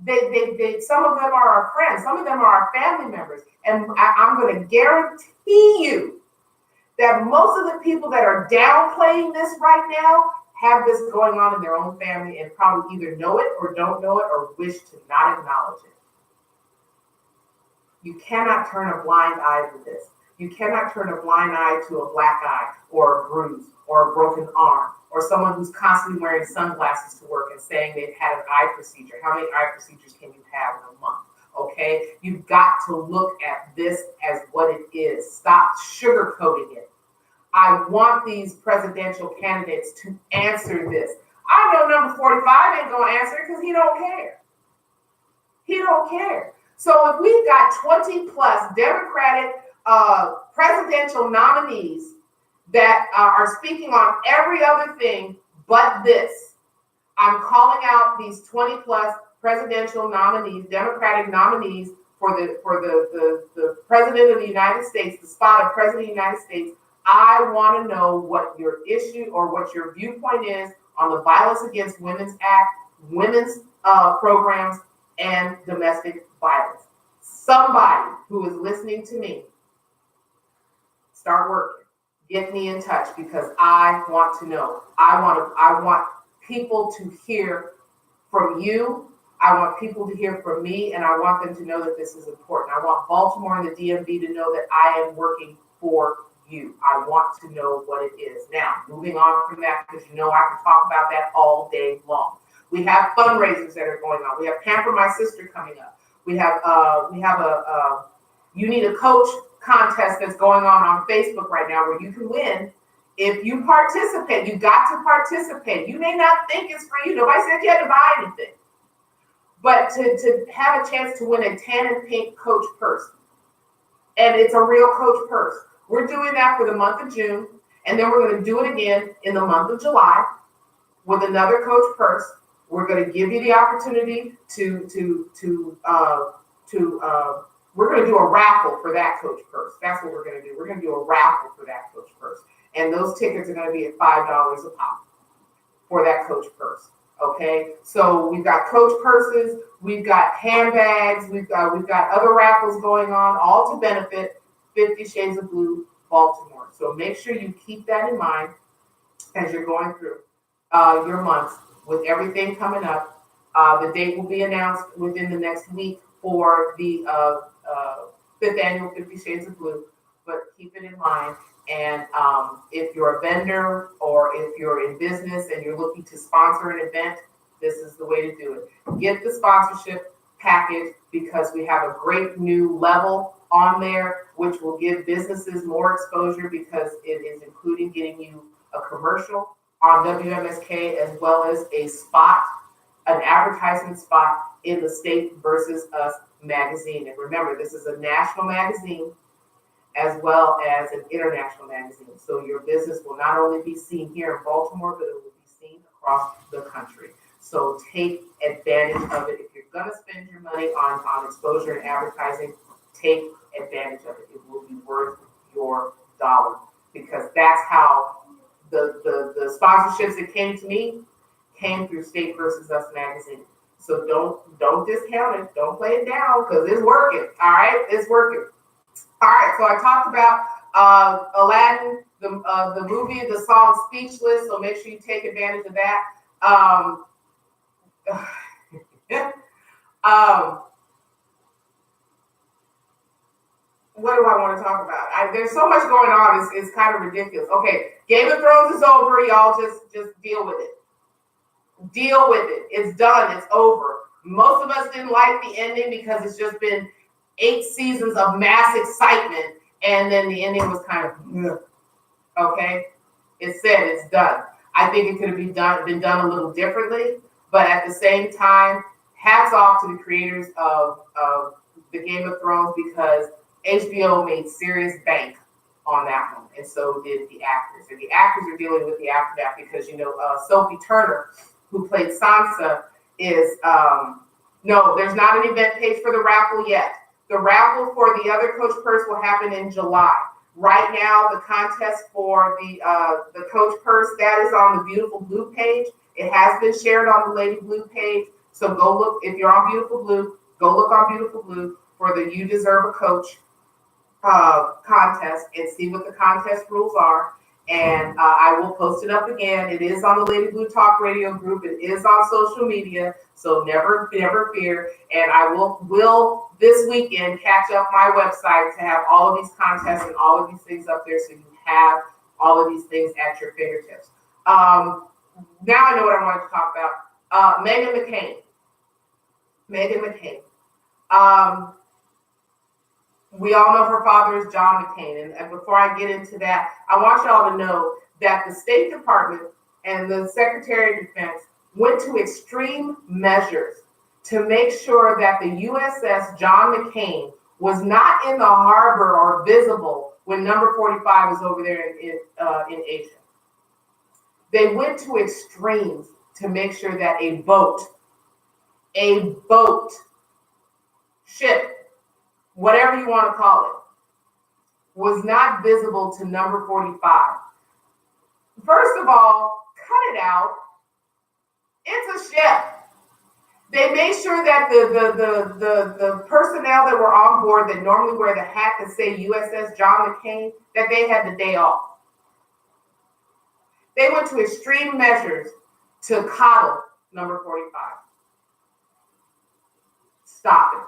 They some of them are our friends, some of them are our family members. And I'm going to guarantee you that most of the people that are downplaying this right now have this going on in their own family and probably either know it or don't know it or wish to not acknowledge it. You cannot turn a blind eye to this. You cannot turn a blind eye to a black eye or a bruise or a broken arm or someone who's constantly wearing sunglasses to work and saying they've had an eye procedure. How many eye procedures can you have in a month? Okay, you've got to look at this as what it is. Stop sugarcoating it. I want these presidential candidates to answer this. I know number 45 ain't gonna answer it because he don't care. He don't care. So if we've got 20 plus Democratic presidential nominees that are speaking on every other thing but this, I'm calling out these 20 plus presidential nominees, Democratic nominees for the president of the United States, the spot of president of the United States. I want to know what your issue or what your viewpoint is on the Violence Against Women's Act, women's programs, and domestic violence. Somebody who is listening to me, start working. Get me in touch because I want to know. I want people to hear from you. I want people to hear from me, and I want them to know that this is important. I want Baltimore and the DMV to know that I am working for you. I want to know what it is. Now, moving on from that, because you know I can talk about that all day long. We have fundraisers that are going on. We have Pamper My Sister coming up. We have a You Need a Coach contest that's going on Facebook right now where you can win. If you participate, you got to participate. You may not think it's for you. Nobody said you had to buy anything. But to have a chance to win a tan and pink coach purse. And it's a real coach purse. We're doing that for the month of June. And then we're going to do it again in the month of July with another coach purse. We're going to give you the opportunity we're going to do a raffle for that coach purse. That's what we're going to do. We're going to do a raffle for that coach purse. And those tickets are going to be at $5 a pop for that coach purse. Okay, so we've got coach purses, we've got handbags, we've got other raffles going on, all to benefit 50 Shades of Blue Baltimore. So make sure you keep that in mind as you're going through your months with everything coming up. The date will be announced within the next week for the 5th annual 50 Shades of Blue, but keep it in mind. And if you're a vendor or if you're in business and you're looking to sponsor an event, this is the way to do it. Get the sponsorship package because we have a great new level on there, which will give businesses more exposure because it is including getting you a commercial on WMSK as well as a spot, an advertisement spot in the State versus Us magazine. And remember, this is a national magazine as well as an international magazine. So your business will not only be seen here in Baltimore, but it will be seen across the country. So take advantage of it. If you're going to spend your money on exposure and advertising, take advantage of it. It will be worth your dollar because that's how the sponsorships that came to me came through State versus Us magazine. So don't discount it. Don't play it down because it's working. All right, it's working. All right, so I talked about Aladdin, the movie, the song Speechless, so make sure you take advantage of that. What do I want to talk about? There's so much going on, it's kind of ridiculous. Okay, Game of Thrones is over, y'all just deal with it. Deal with it. It's done, it's over. Most of us didn't like the ending because it's just been 8 seasons of mass excitement, and then the ending was kind of, okay? It said it's done. I think it could have been done a little differently, but at the same time, hats off to the creators of the Game of Thrones because HBO made serious bank on that one, and so did the actors. And the actors are dealing with the aftermath because, Sophie Turner, who played Sansa, is, no, there's not an event page for the raffle yet. The raffle for the other coach purse will happen in July. Right now, the contest for the Coach Purse, that is on the Beautiful Blue page. It has been shared on the Lady Blue page. So go look, if you're on Beautiful Blue, go look on Beautiful Blue for the You Deserve a Coach contest and see what the contest rules are. And I will post it up again. It is on the Lady Blue Talk Radio group. It is on social media, so never fear. And I will this weekend catch up my website to have all of these contests and all of these things up there, so you have all of these things at your fingertips. Now I know what I wanted to talk about. Meghan McCain. We all know her father is John McCain. And before I get into that, I want y'all to know that the State Department and the Secretary of Defense went to extreme measures to make sure that the USS John McCain was not in the harbor or visible when number 45 was over there in Asia. They went to extremes to make sure that a boat, ship, whatever you want to call it, was not visible to number 45. First of all, cut it out. It's a ship. They made sure that the personnel that were on board that normally wear the hat that say USS John McCain, that they had the day off. They went to extreme measures to coddle number 45. Stop it.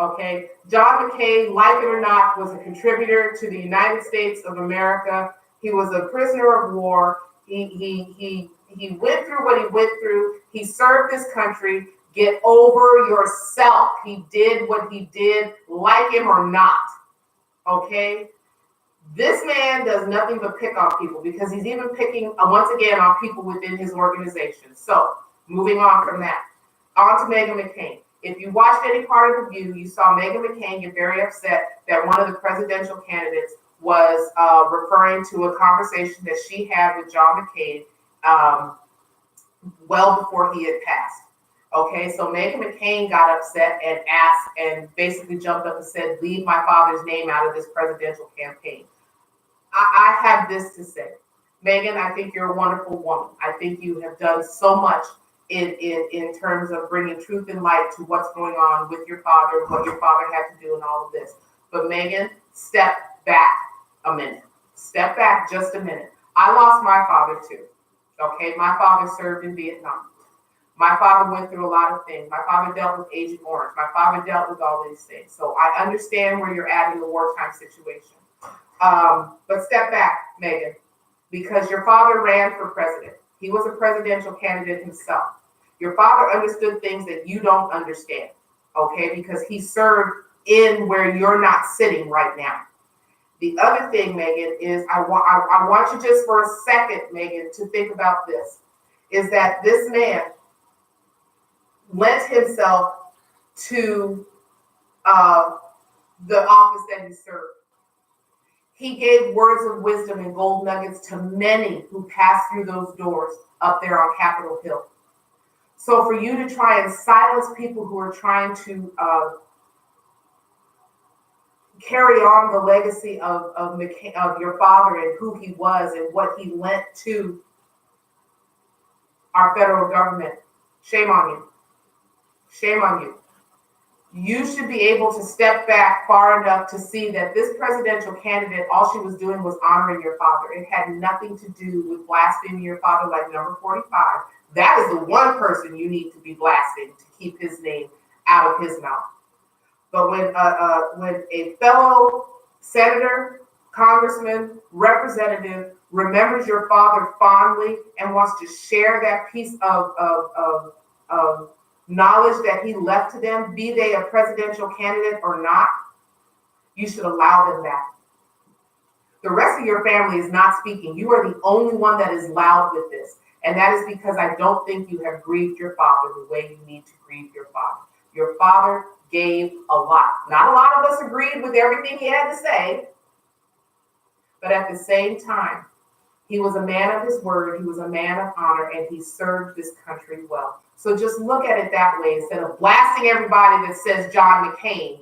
Okay, John McCain, like it or not, was a contributor to the United States of America. He was a prisoner of war. He went through what he went through. He served this country. Get over yourself. He did what he did, like him or not. Okay, this man does nothing but pick on people, because he's even picking once again on people within his organization. So moving on from that, on to Meghan McCain. If you watched any part of The View, you saw Meghan McCain get very upset that one of the presidential candidates was referring to a conversation that she had with John McCain well before he had passed. Okay, so Meghan McCain got upset and asked and basically jumped up and said, leave my father's name out of this presidential campaign. I have this to say. Meghan, I think you're a wonderful woman. I think you have done so much in terms of bringing truth and light to what's going on with your father, what your father had to do and all of this. But Meghan, step back a minute. Step back just a minute. I lost my father too. Okay, my father served in Vietnam. My father went through a lot of things. My father dealt with Agent Orange. My father dealt with all these things. So I understand where you're at in the wartime situation. But step back, Meghan, because your father ran for president. He was a presidential candidate himself. Your father understood things that you don't understand, okay? Because he served in where you're not sitting right now. The other thing, Meghan, is I want you just for a second, Meghan, to think about this, is that this man lent himself to the office that he served. He gave words of wisdom and gold nuggets to many who passed through those doors up there on Capitol Hill. So for you to try and silence people who are trying to carry on the legacy of your father and who he was and what he lent to our federal government, shame on you. Shame on you. You should be able to step back far enough to see that this presidential candidate, all she was doing was honoring your father. It had nothing to do with blaspheming your father like number 45. That is the one person you need to be blasting to keep his name out of his mouth. But when a fellow senator, congressman, representative remembers your father fondly and wants to share that piece of knowledge that he left to them, be they a presidential candidate or not, you should allow them that. The rest of your family is not speaking. You are the only one that is loud with this. And that is because I don't think you have grieved your father the way you need to grieve your father. Your father gave a lot. Not a lot of us agreed with everything he had to say, but at the same time, he was a man of his word, he was a man of honor, and he served this country well. So just look at it that way. Instead of blasting everybody that says John McCain,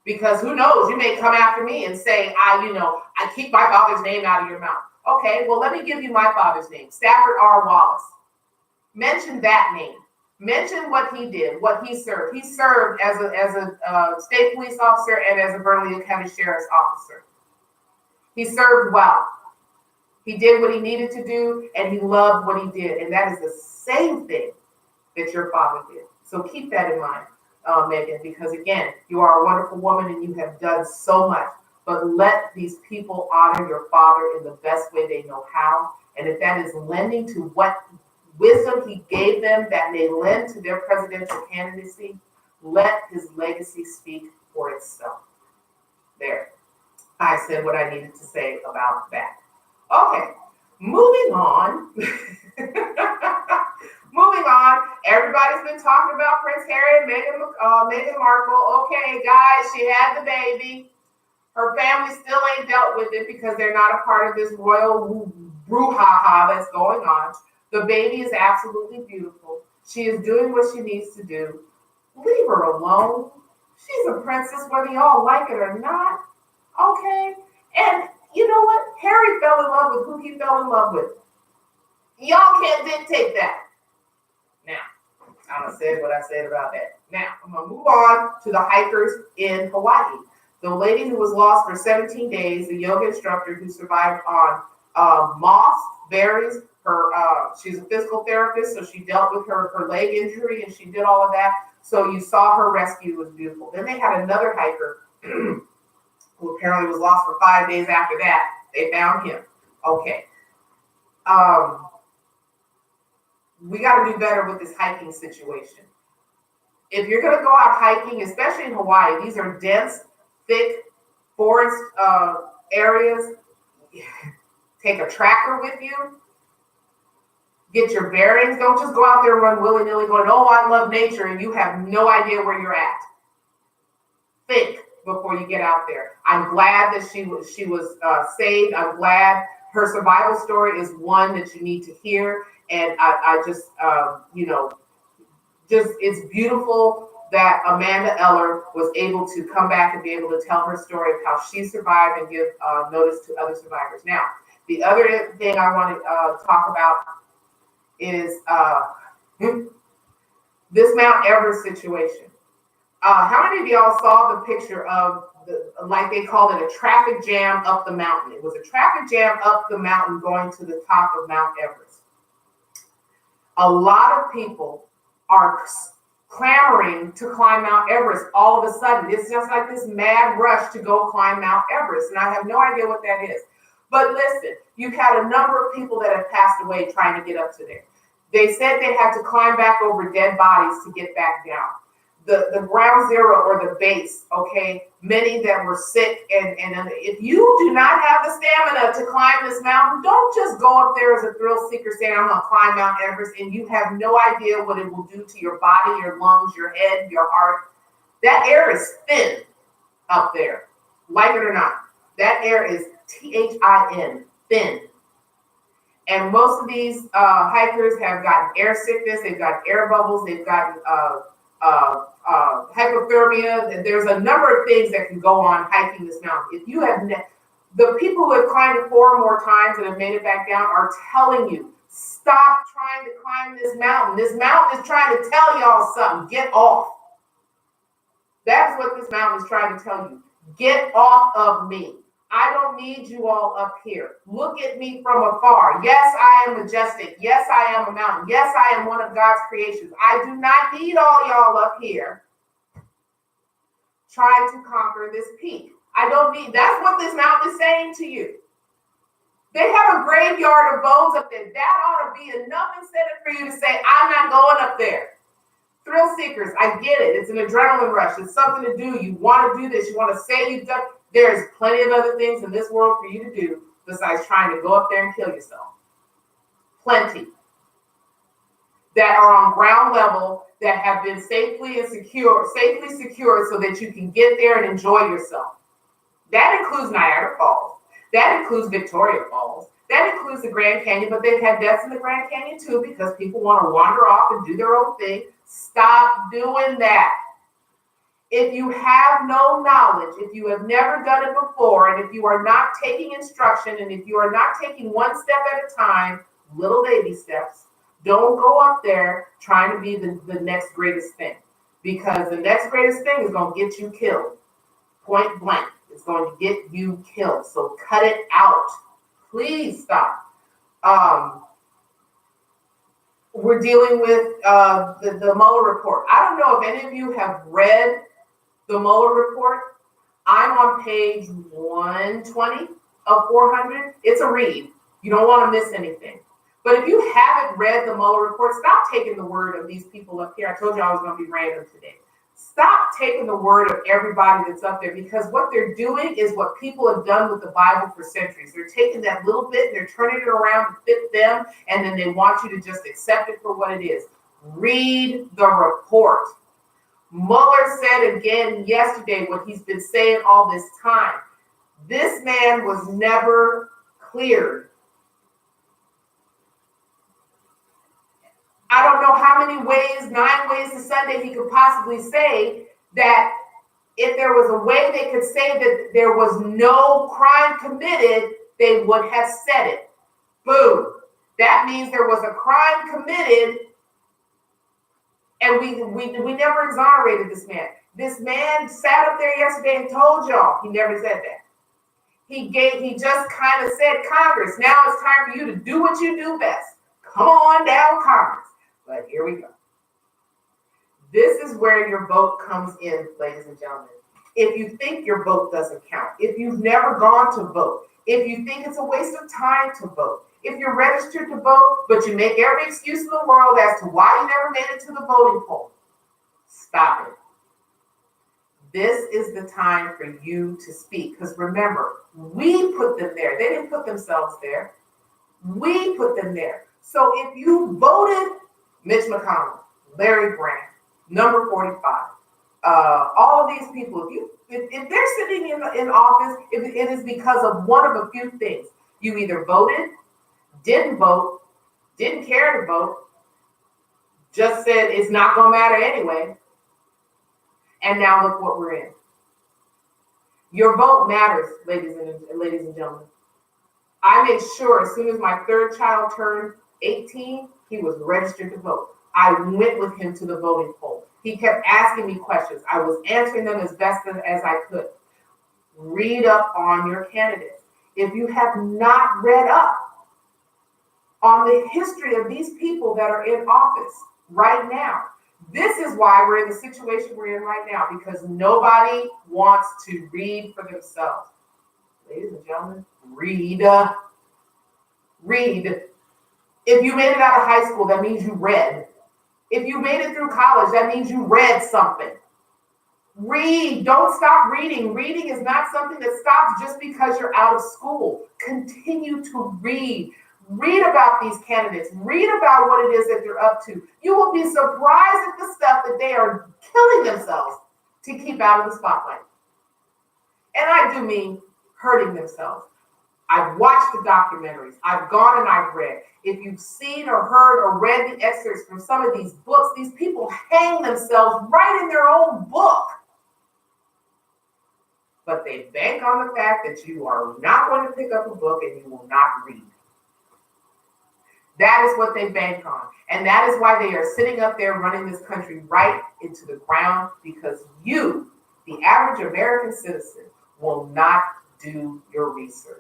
Because who knows, you may come after me and say, I keep my father's name out of your mouth. Okay, well, let me give you my father's name, Stafford R. Wallace. Mention that name. Mention what he did, what he served. He served as a state police officer and as a Bernalillo County Sheriff's officer. He served well. He did what he needed to do, and he loved what he did. And that is the same thing that your father did. So keep that in mind, Megan, because again, you are a wonderful woman and you have done so much. But let these people honor your father in the best way they know how. And if that is lending to what wisdom he gave them that may lend to their presidential candidacy, let his legacy speak for itself. There. I said what I needed to say about that. Okay, moving on. Moving on. Everybody's been talking about Prince Harry and Meghan Markle. Okay, guys, she had the baby. Her family still ain't dealt with it because they're not a part of this royal brouhaha that's going on. The baby is absolutely beautiful. She is doing what she needs to do. Leave her alone. She's a princess, whether y'all like it or not. Okay? And you know what? Harry fell in love with who he fell in love with. Y'all can't dictate that. Now, I'm going to say what I said about that. Now, I'm going to move on to the hikers in Hawaii. The lady who was lost for 17 days, the yoga instructor who survived on moss, berries. She's a physical therapist, so she dealt with her leg injury and she did all of that. So you saw her rescue was beautiful. Then they had another hiker who apparently was lost for 5 days after that. They found him. Okay. We got to do better with this hiking situation. If you're going to go out hiking, especially in Hawaii, these are dense, thick forest areas. Take a tracker with you. Get your bearings. Don't just go out there and run willy-nilly going, oh, I love nature, and you have no idea where you're at. Think before you get out there. I'm glad that she was saved. I'm glad her survival story is one that you need to hear. And I just, it's beautiful that Amanda Eller was able to come back and be able to tell her story of how she survived and give notice to other survivors. Now, the other thing I want to talk about is this Mount Everest situation. How many of y'all saw the picture of like they called it, a traffic jam up the mountain? It was a traffic jam up the mountain going to the top of Mount Everest. A lot of people are clamoring to climb Mount Everest all of a sudden. It's just like this mad rush to go climb Mount Everest, and I have no idea what that is. But listen, you've had a number of people that have passed away trying to get up to there. They said they had to climb back over dead bodies to get back down. The ground zero or the base, okay, many that were sick. And if you do not have the stamina to climb this mountain, don't just go up there as a thrill seeker saying, I'm going to climb Mount Everest, and you have no idea what it will do to your body, your lungs, your head, your heart. That air is thin up there, like it or not. That air is thin, thin. And most of these hikers have gotten air sickness, they've got air bubbles, they've gotten hypothermia. There's a number of things that can go on hiking this mountain. If you have, the people who have climbed it 4 or more times and have made it back down are telling you, stop trying to climb this mountain. This mountain is trying to tell y'all something. Get off. That's what this mountain is trying to tell you. Get off of me. I don't need you all up here. Look at me from afar. Yes, I am majestic. Yes, I am a mountain. Yes, I am one of God's creations. I do not need all y'all up here trying to conquer this peak. I don't need, that's what this mountain is saying to you. They have a graveyard of bones up there. That ought to be enough incentive for you to say, I'm not going up there. Thrill seekers, I get it. It's an adrenaline rush. It's something to do. You want to do this. You want to say you've done. There's plenty of other things in this world for you to do besides trying to go up there and kill yourself. Plenty. That are on ground level, that have been safely secured so that you can get there and enjoy yourself. That includes Niagara Falls. That includes Victoria Falls. That includes the Grand Canyon, but they've had deaths in the Grand Canyon too because people want to wander off and do their own thing. Stop doing that. If you have no knowledge, if you have never done it before, and if you are not taking instruction, and if you are not taking one step at a time, little baby steps, don't go up there trying to be the next greatest thing, because the next greatest thing is going to get you killed. Point blank. It's going to get you killed. So cut it out. Please stop. We're dealing with the Mueller report. I don't know if any of you have read the Mueller report. I'm on page 120 of 400. It's a read. You don't want to miss anything. But if you haven't read the Mueller report, stop taking the word of these people up here. I told you I was going to be random today. Stop taking the word of everybody that's up there, because what they're doing is what people have done with the Bible for centuries. They're taking that little bit and they're turning it around to fit them, and then they want you to just accept it for what it is. Read the report. Mueller said again yesterday what he's been saying all this time. This man was never cleared. I don't know how many ways, 9 ways to Sunday, he could possibly say that if there was a way they could say that there was no crime committed, they would have said it. Boom. That means there was a crime committed, and we never exonerated this man. This man sat up there yesterday and told y'all. He never said that. He just kind of said, Congress, now it's time for you to do what you do best. Come on down, Congress. But here we go. This is where your vote comes in, ladies and gentlemen. If you think your vote doesn't count, if you've never gone to vote, if you think it's a waste of time to vote, if you're registered to vote, but you make every excuse in the world as to why you never made it to the voting poll, stop it. This is the time for you to speak. Because remember, we put them there. They didn't put themselves there. We put them there. So if you voted Mitch McConnell, Larry Grant, number 45, all of these people, if they're sitting in office, it is because of one of a few things. You either voted, didn't vote, didn't care to vote, just said it's not going to matter anyway, and now look what we're in. Your vote matters, ladies and gentlemen. I made sure as soon as my third child turned 18, he was registered to vote. I went with him to the voting poll. He kept asking me questions. I was answering them as best as I could. Read up on your candidates. If you have not read up on the history of these people that are in office right now, this is why we're in the situation we're in right now, because nobody wants to read for themselves. Ladies and gentlemen, read. Read. If you made it out of high school, that means you read. If you made it through college, that means you read something. Read. Don't stop reading. Reading is not something that stops just because you're out of school. Continue to read. Read about these candidates. Read about what it is that they're up to. You will be surprised at the stuff that they are killing themselves to keep out of the spotlight. And I do mean hurting themselves. I've watched the documentaries. I've gone and I've read. If you've seen or heard or read the excerpts from some of these books, these people hang themselves right in their own book. But they bank on the fact that you are not going to pick up a book and you will not read. That is what they bank on. And that is why they are sitting up there running this country right into the ground, because you, the average American citizen, will not do your research.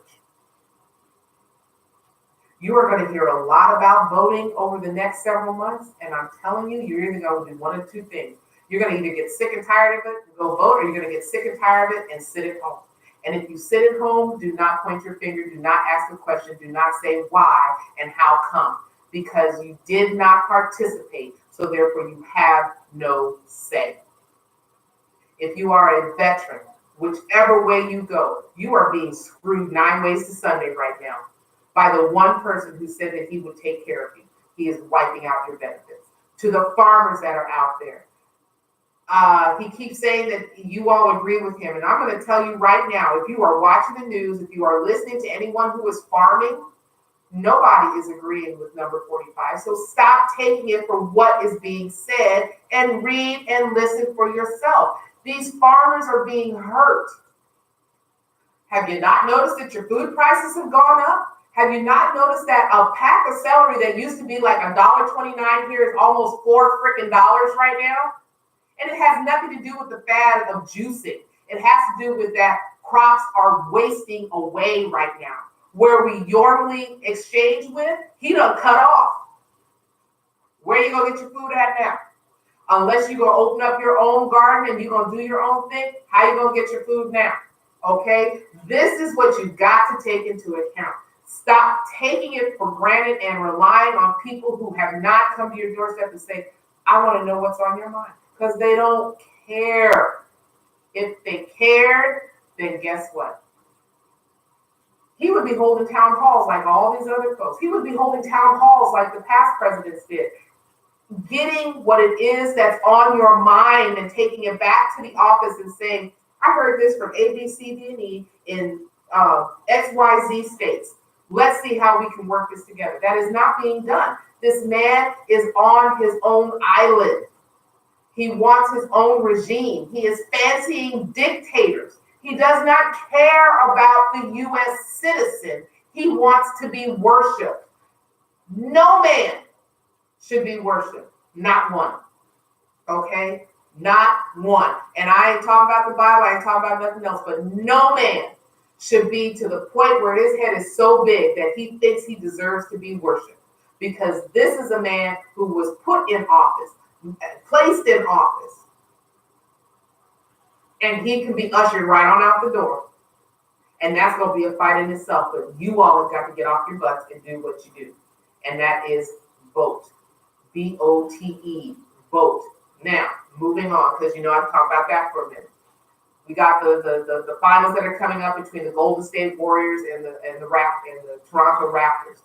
You are going to hear a lot about voting over the next several months, and I'm telling you, you're either going to do one of two things. You're going to either get sick and tired of it and go vote, or you're going to get sick and tired of it and sit at home. And if you sit at home, do not point your finger, do not ask a question, do not say why and how come, because you did not participate, so therefore you have no say. If you are a veteran, whichever way you go, you are being screwed 9 ways to Sunday right now by the one person who said that he would take care of you. He is wiping out your benefits. To the farmers that are out there, he keeps saying that you all agree with him. And I'm going to tell you right now, if you are watching the news, if you are listening to anyone who is farming, nobody is agreeing with number 45. So stop taking it for what is being said and read and listen for yourself. These farmers are being hurt. Have you not noticed that your food prices have gone up? Have you not noticed that a pack of celery that used to be like $1.29 here is almost $4 right now? And it has nothing to do with the fad of juicing. It has to do with that crops are wasting away right now. Where we normally exchange with, he done cut off. Where you gonna get your food at now? Unless you're gonna open up your own garden and you're gonna do your own thing, how you gonna get your food now? Okay, this is what you've got to take into account. Stop taking it for granted and relying on people who have not come to your doorstep and say, I want to know what's on your mind. Because they don't care. If they cared, then guess what? He would be holding town halls like all these other folks. He would be holding town halls like the past presidents did. Getting what it is that's on your mind and taking it back to the office and saying, I heard this from A, B, C, D, and E in XYZ states. Let's see how we can work this together. That is not being done. This man is on his own island. He wants his own regime. He is fancying dictators. He does not care about the U.S. citizen. He wants to be worshiped. No man should be worshiped. Not one. Okay? Not one. And I ain't talking about the Bible. I ain't talking about nothing else. But no man should be to the point where his head is so big that he thinks he deserves to be worshiped. Because this is a man who was put in office, placed in office, and he can be ushered right on out the door. And that's going to be a fight in itself. But you all have got to get off your butts and do what you do. And that is vote. VOTE. Vote. Now, moving on, because you know I've talked about that for a minute. We got the finals that are coming up between the Golden State Warriors and the Toronto Raptors.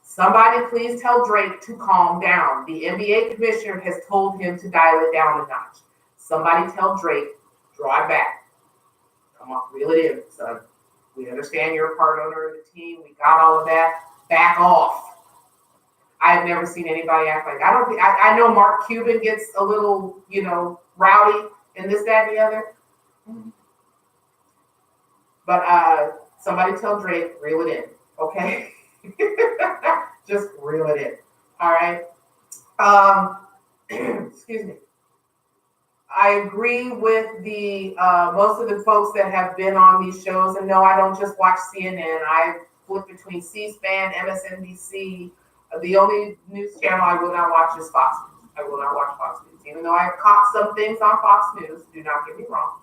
Somebody please tell Drake to calm down. The NBA commissioner has told him to dial it down a notch. Somebody tell Drake, draw it back. Come on, reel it in, son. We understand you're a part owner of the team. We got all of that. Back off. I've never seen anybody act like I know Mark Cuban gets a little, rowdy and this, that, and the other. But somebody tell Drake, reel it in, okay? Just reel it in. All right. Excuse me. I agree with the most of the folks that have been on these shows, and no, I don't just watch CNN. I flip between C-SPAN, MSNBC. The only news channel I will not watch is Fox News. I will not watch Fox News, even though I've caught some things on Fox News. Do not get me wrong.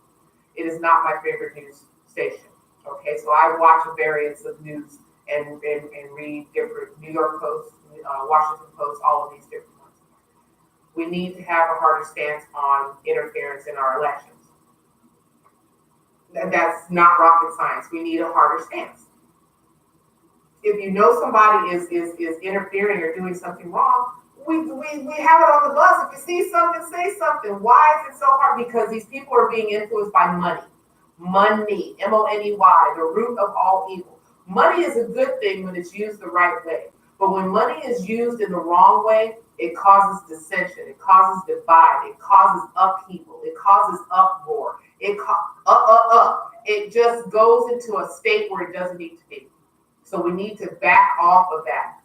It is not my favorite news station. Okay, so I watch a variance of news and read different New York Post, Washington Post, all of these different ones. We need to have a harder stance on interference in our elections. That's not rocket science. We need a harder stance. If you know somebody is interfering or doing something wrong, we have it on the bus. If you see something, say something. Why is it so hard? Because these people are being influenced by money. Money, M-O-N-E-Y, the root of all evil. Money is a good thing when it's used the right way. But when money is used in the wrong way, it causes dissension. It causes divide. It causes upheaval. It causes uproar. It just goes into a state where it doesn't need to be. So we need to back off of that,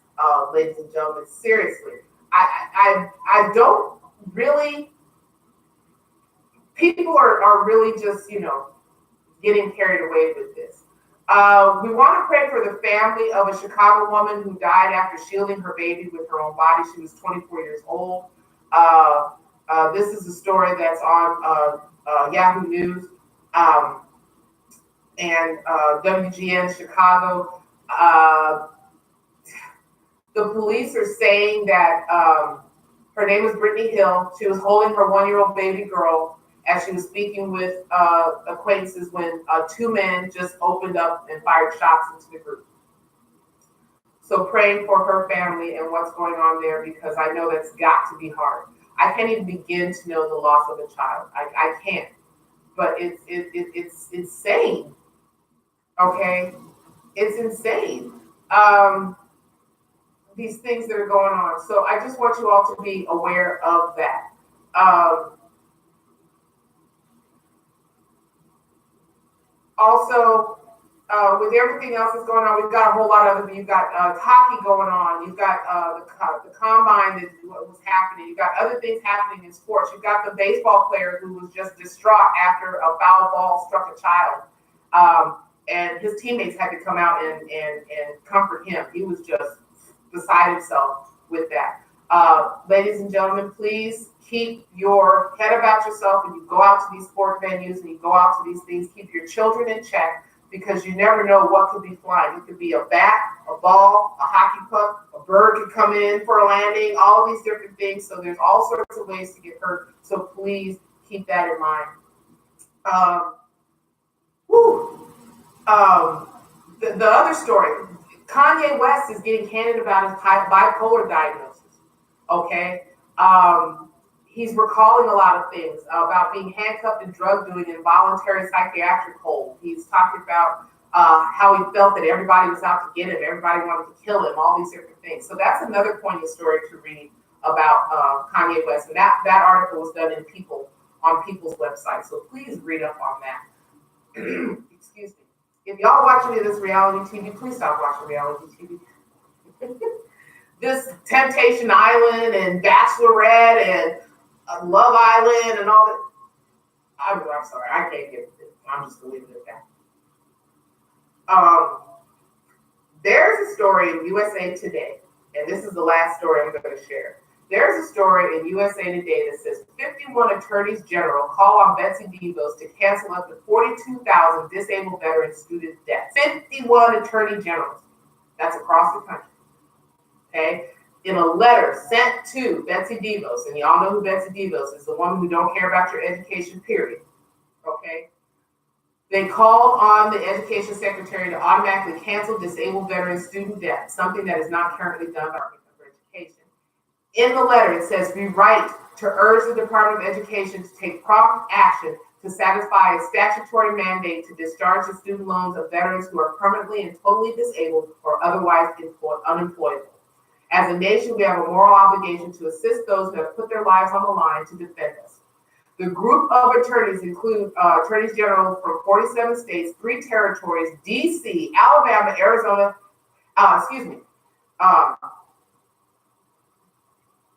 ladies and gentlemen. Seriously, I don't really. People are really just getting carried away with this. We want to pray for the family of a Chicago woman who died after shielding her baby with her own body. She was 24 years old. This is a story that's on Yahoo News and WGN Chicago. The police are saying that her name was Brittany Hill. She was holding her 1-year-old baby girl as she was speaking with acquaintances when two men just opened up and fired shots into the group. So praying for her family and what's going on there, because I know that's got to be hard. I can't even begin to know the loss of a child. I can't. But it's insane. Okay? It's insane. These things that are going on. So I just want you all to be aware of that. Also, with everything else that's going on, we've got a whole lot of other. You've got hockey going on. You've got the combine that was happening. You've got other things happening in sports. You've got the baseball player who was just distraught after a foul ball struck a child, and his teammates had to come out and comfort him. He was just beside himself with that. Ladies and gentlemen, please keep your head about yourself when you go out to these sport venues and you go out to these things. Keep your children in check, because you never know what could be flying. It could be a bat, a ball, a hockey puck, a bird could come in for a landing, all these different things. So there's all sorts of ways to get hurt. So please keep that in mind. The other story, Kanye West is getting candid about his bipolar diagnosis. Okay. He's recalling a lot of things about being handcuffed and drug doing involuntary psychiatric hold. He's talking about how he felt that everybody was out to get him, everybody wanted to kill him, all these different things. So that's another poignant story to read about Kanye West. And that article was done on People's website. So please read up on that. Excuse me. If y'all watch any of this reality TV, please stop watching reality TV. This Temptation Island and Bachelorette and Love Island and all that. I'm sorry, I can't get it. I'm just going to leave it at that. There's a story in USA Today, and this is the last story I'm going to share. There's a story in USA Today that says 51 attorneys general call on Betsy DeVos to cancel up to 42,000 disabled veteran student debt. 51 attorney generals. That's across the country. Okay? In a letter sent to Betsy DeVos, and y'all know who Betsy DeVos is, the woman who don't care about your education, period. Okay? They called on the education secretary to automatically cancel disabled veteran student debt, something that is not currently done by the Department of Education. In the letter, it says, we write to urge the Department of Education to take prompt action to satisfy a statutory mandate to discharge the student loans of veterans who are permanently and totally disabled or otherwise unemployable. As a nation, we have a moral obligation to assist those who have put their lives on the line to defend us. The group of attorneys include attorneys general from 47 states, 3 territories, DC, Alabama, Arizona,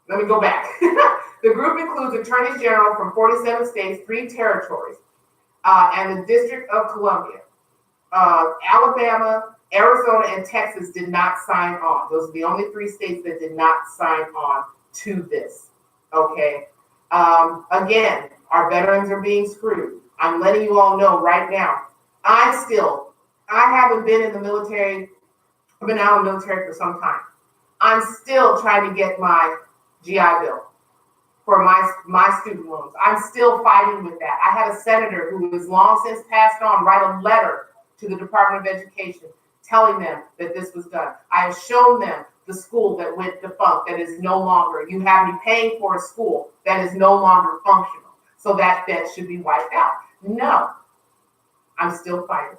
let me go back. The group includes attorneys general from 47 states, 3 territories, and the District of Columbia. Alabama, Arizona, and Texas did not sign on. Those are the only 3 states that did not sign on to this. Okay. Again, our veterans are being screwed. I'm letting you all know right now. I haven't been in the military. I've been out of the military for some time. I'm still trying to get my GI Bill for my student loans. I'm still fighting with that. I had a senator who has long since passed on write a letter to the Department of Education telling them that this was done. I have shown them the school that went defunct, that is no longer, you have me paying for a school that is no longer functional. So that debt should be wiped out. No, I'm still fighting.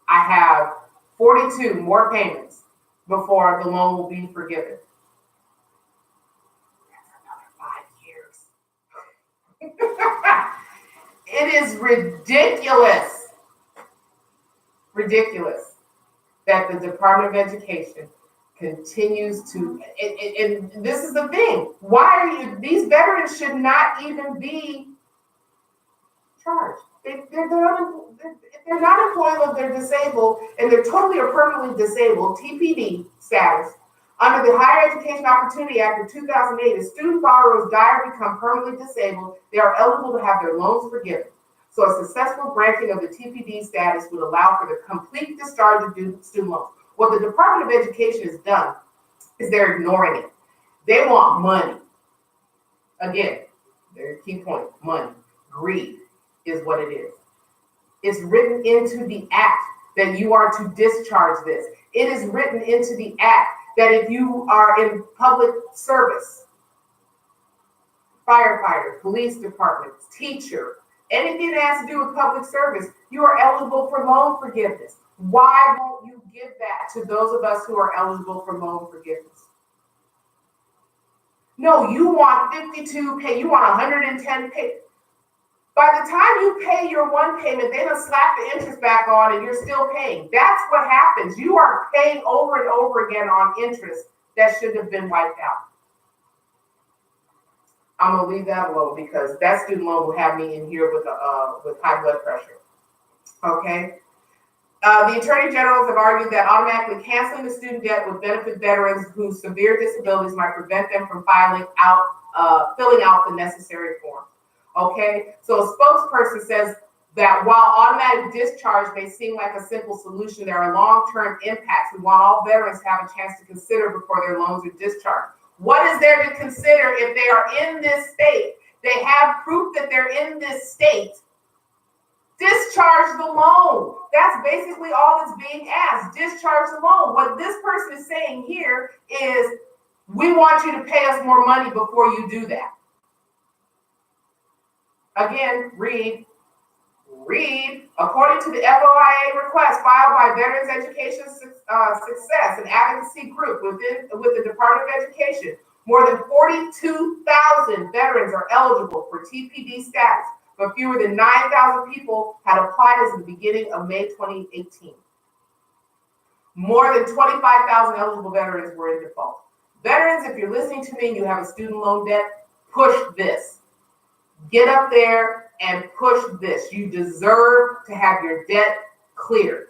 I have 42 more payments before the loan will be forgiven. That's another 5 years. It is ridiculous that the Department of Education continues to, and this is the thing, these veterans should not even be charged. They're not employable, they're disabled, and they're totally or permanently disabled, TPD status. Under the Higher Education Opportunity Act of 2008, if student borrowers die or become permanently disabled, they are eligible to have their loans forgiven. So a successful granting of the TPD status would allow for the complete discharge of student loans. What the Department of Education has done is they're ignoring it. They want money. Again, their key point, money. Greed is what it is. It's written into the act that you are to discharge this. It is written into the act that if you are in public service, firefighter, police department, teacher, anything that has to do with public service, you are eligible for loan forgiveness. Why won't you give that to those of us who are eligible for loan forgiveness? No, you want 52 pay, you want 110 pay. By the time you pay your one payment, they done slap the interest back on and you're still paying. That's what happens. You are paying over and over again on interest that should have been wiped out. I'm gonna leave that alone because that student loan will have me in here with high blood pressure. Okay. The Attorney Generals have argued that automatically canceling the student debt would benefit veterans whose severe disabilities might prevent them from filling out the necessary forms. Okay, so a spokesperson says that while automatic discharge may seem like a simple solution, there are long-term impacts. We want all veterans to have a chance to consider before their loans are discharged. What is there to consider if they are in this state? They have proof that they're in this state. Discharge the loan. That's basically all that's being asked. Discharge the loan. What this person is saying here is, we want you to pay us more money before you do that. Again, read. According to the FOIA request filed by Veterans Education Success, an advocacy group with the Department of Education, more than 42,000 veterans are eligible for TPD status, but fewer than 9,000 people had applied as of the beginning of May 2018. More than 25,000 eligible veterans were in default. Veterans, if you're listening to me and you have a student loan debt, push this. Get up there and push this. You deserve to have your debt cleared.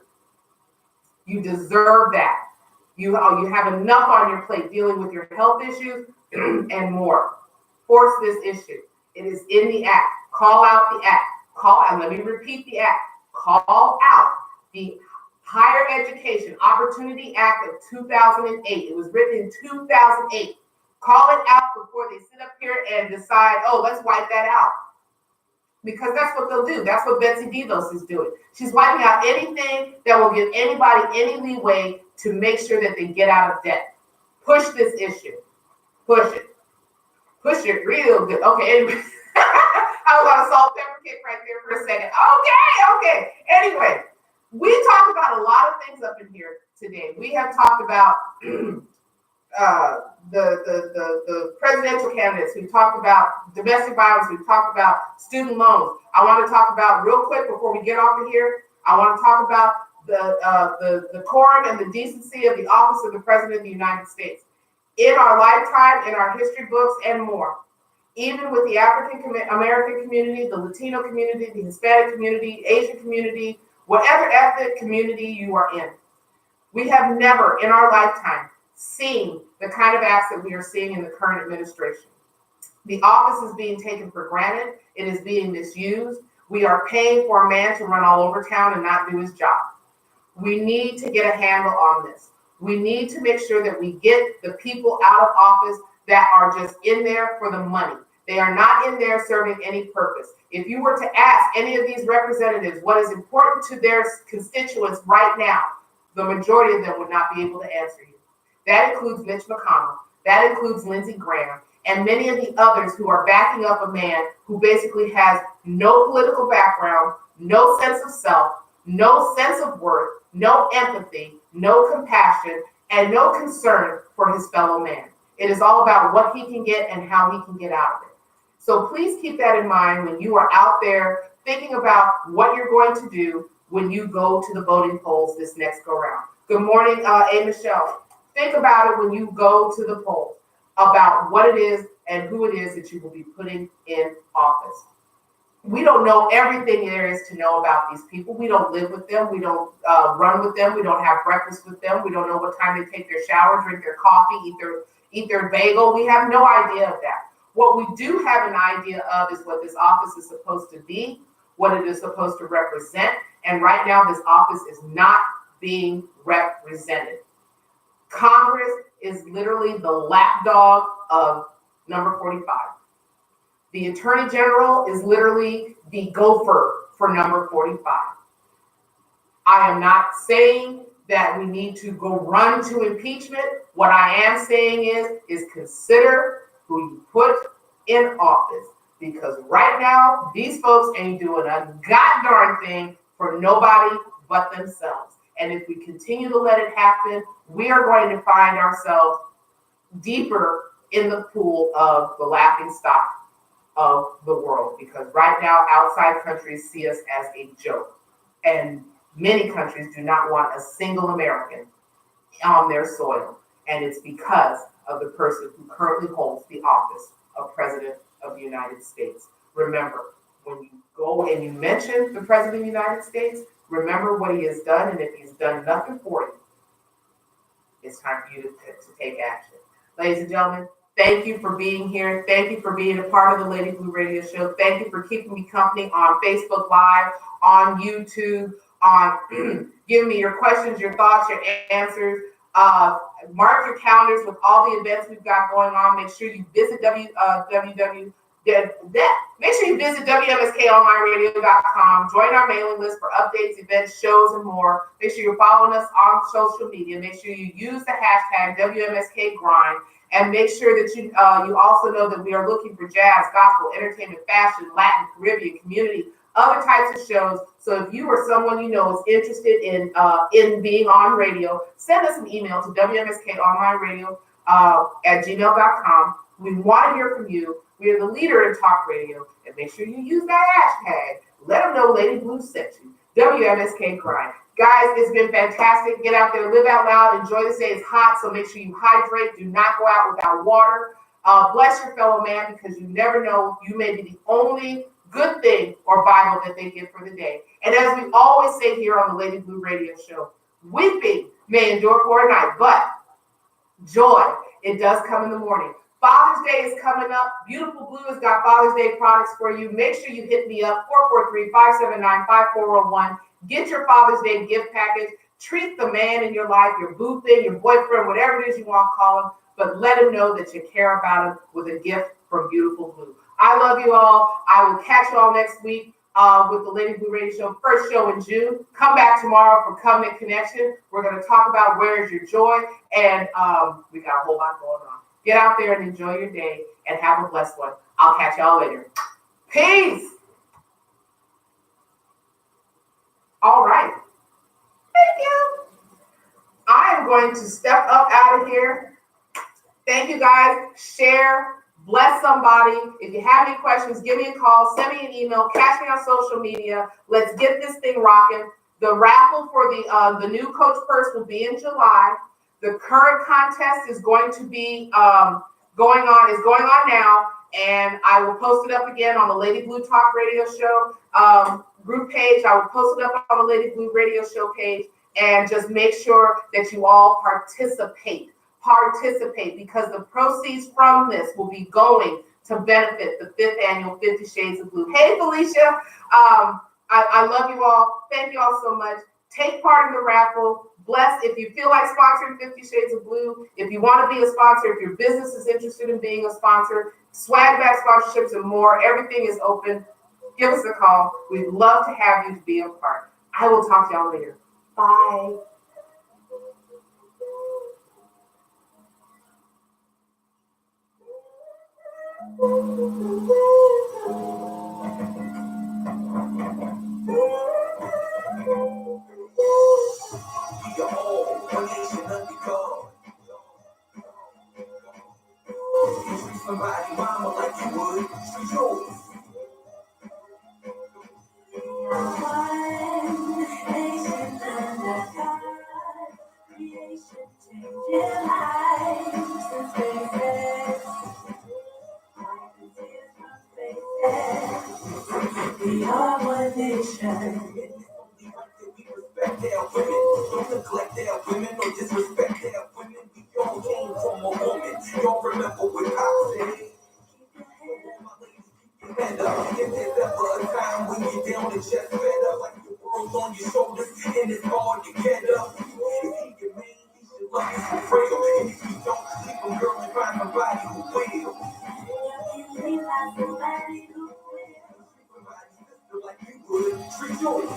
You deserve that. You have enough on your plate dealing with your health issues and more. Force this issue. It is in the act. Call out the act. Let me repeat the act. Call out the Higher Education Opportunity Act of 2008. It was written in 2008. Call it out before they sit up here and decide, oh, let's wipe that out. Because that's what they'll do. That's what Betsy DeVos is doing. She's wiping out anything that will give anybody any leeway to make sure that they get out of debt. Push this issue. Push it. Push it real good. Okay, anyway. I was on a salt pepper kick right there for a second. Okay. Anyway, we talked about a lot of things up in here today. We have talked about the presidential candidates. We've talked about domestic violence. We've talked about student loans. I want to talk about, real quick before we get off of here, I want to talk about the decorum and the decency of the office of the President of the United States. In our lifetime, in our history books, and more, even with the African American community, the Latino community, the Hispanic community, Asian community, whatever ethnic community you are in, we have never in our lifetime seen the kind of acts that we are seeing in the current administration. The office is being taken for granted. It is being misused. We are paying for a man to run all over town and not do his job. We need to get a handle on this. We need to make sure that we get the people out of office that are just in there for the money. They are not in there serving any purpose. If you were to ask any of these representatives what is important to their constituents right now, the majority of them would not be able to answer you. That includes Mitch McConnell. That includes Lindsey Graham and many of the others who are backing up a man who basically has no political background, no sense of self, no sense of worth, no empathy, no compassion, and no concern for his fellow man. It is all about what he can get and how he can get out of it. So please keep that in mind when you are out there thinking about what you're going to do when you go to the voting polls this next go round. Good morning, A. Michelle. Think about it when you go to the polls about what it is and who it is that you will be putting in office. We don't know everything there is to know about these people. We don't live with them. We don't run with them. We don't have breakfast with them. We don't know what time they take their shower, drink their coffee, eat their bagel. We have no idea of that. What we do have an idea of is what this office is supposed to be, what it is supposed to represent. And right now, this office is not being represented. Congress is literally the lapdog of number 45. The Attorney General is literally the gopher for number 45. I am not saying that we need to go run to impeachment. What I am saying is consider who you put in office, because right now these folks ain't doing a god darn thing for nobody but themselves. And if we continue to let it happen, we are going to find ourselves deeper in the pool of the laughing stock of the world, because right now outside countries see us as a joke, and many countries do not want a single American on their soil, and it's because of the person who currently holds the office of President of the United States. Remember, when you go and you mention the President of the United States, remember what he has done, and if he's done nothing for you, it's time for you to take action. Ladies and gentlemen, thank you for being here. Thank you for being a part of the Lady Blue Radio Show. Thank you for keeping me company on Facebook Live, on YouTube, on giving me your questions, your thoughts, your answers. Mark your calendars with all the events we've got going on. Make sure you visit Make sure you visit WMSKOnlineradio.com. Join our mailing list for updates, events, shows, and more. Make sure you're following us on social media. Make sure you use the hashtag WMSKGrind. And make sure that you also know that we are looking for jazz, gospel, entertainment, fashion, Latin, Caribbean, community, other types of shows. So if you or someone you know is interested in being on radio, send us an email to WMSKOnlineradio at gmail.com. We want to hear from you. We are the leader in talk radio, and make sure you use that hashtag. Let them know Lady Blue sent you. WMSK Grind. Guys, it's been fantastic. Get out there, live out loud, enjoy this day. It's hot, so make sure you hydrate. Do not go out without water. Bless your fellow man, because you never know, you may be the only good thing or Bible that they get for the day. And as we always say here on the Lady Blue Radio Show, weeping may endure for a night, but joy, it does come in the morning. Father's Day is coming up. Beautiful Blue has got Father's Day products for you. Make sure you hit me up, 443-579-5401. Get your Father's Day gift package. Treat the man in your life, your boo thing, your boyfriend, whatever it is you want to call him, but let him know that you care about him with a gift from Beautiful Blue. I love you all. I will catch you all next week with the Lady Blue Radio Show, first show in June. Come back tomorrow for Covenant Connection. We're going to talk about where is your joy, and we got a whole lot going on. Get out there and enjoy your day and have a blessed one. I'll catch y'all later. Peace. All right. Thank you. I am going to step up out of here. Thank you, guys. Share. Bless somebody. If you have any questions, give me a call. Send me an email. Catch me on social media. Let's get this thing rocking. The raffle for the new Coach Purse will be in July. The current contest is going to be going on now, and I will post it up again on the Lady Blue Talk Radio Show group page. I will post it up on the Lady Blue Radio Show page, and just make sure that you all participate, because the proceeds from this will be going to benefit the 5th annual 50 Shades of Blue. Hey, Felicia, I love you all. Thank you all so much. Take part in the raffle. Bless. If you feel like sponsoring 50 Shades of Blue, if you want to be a sponsor, if your business is interested in being a sponsor, swag bag sponsorships and more, everything is open. Give us a call. We'd love to have you to be a part. I will talk to y'all later. Bye. Somebody mama like you would, she's yours. Creation changing lives since faces. We are one nation. We respect their women, don't neglect their women or disrespect their women. We all came from a woman. Y'all remember what Pop said? Head up. If there's ever a time when you're down and chest fed up, like the world's on your shoulders and it's hard to get up. If he your man, he should love you for real. And if you don't, leave him, girl, and find somebody who will. Somebody who will. Somebody sister like you would, treat yours.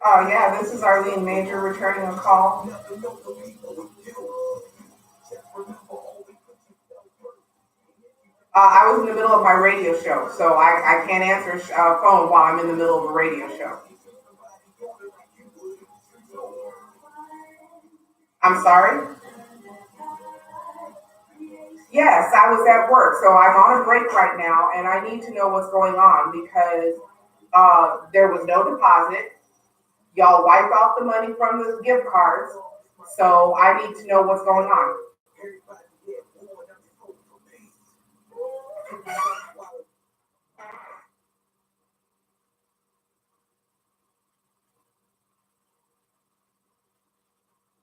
Oh, yeah, this is Arlene Major returning a call. I was in the middle of my radio show, so I can't answer phone while I'm in the middle of a radio show. I'm sorry? Yes, I was at work, so I'm on a break right now, and I need to know what's going on because there was no deposit. Y'all wiped off the money from the gift cards, so I need to know what's going on.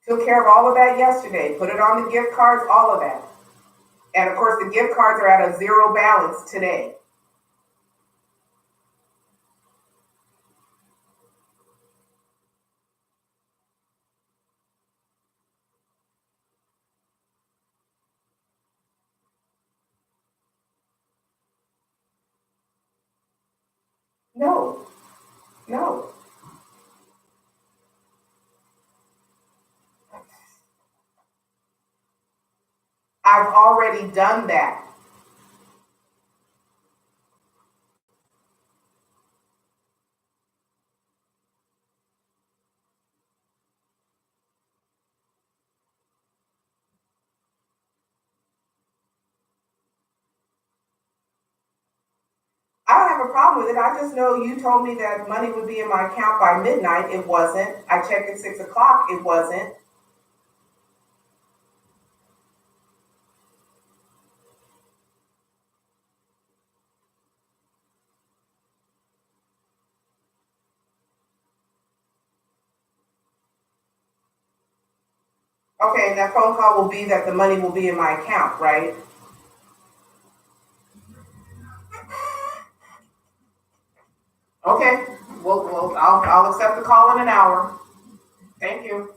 Took care of all of that yesterday, put it on the gift cards, all of that. And of course, the gift cards are at a zero balance today. No, no. I've already done that. I don't have a problem with it. I just know you told me that money would be in my account by midnight. It wasn't. I checked at 6 o'clock. It wasn't. Okay, and that phone call will be that the money will be in my account, right? Okay. I'll accept the call in an hour. Thank you.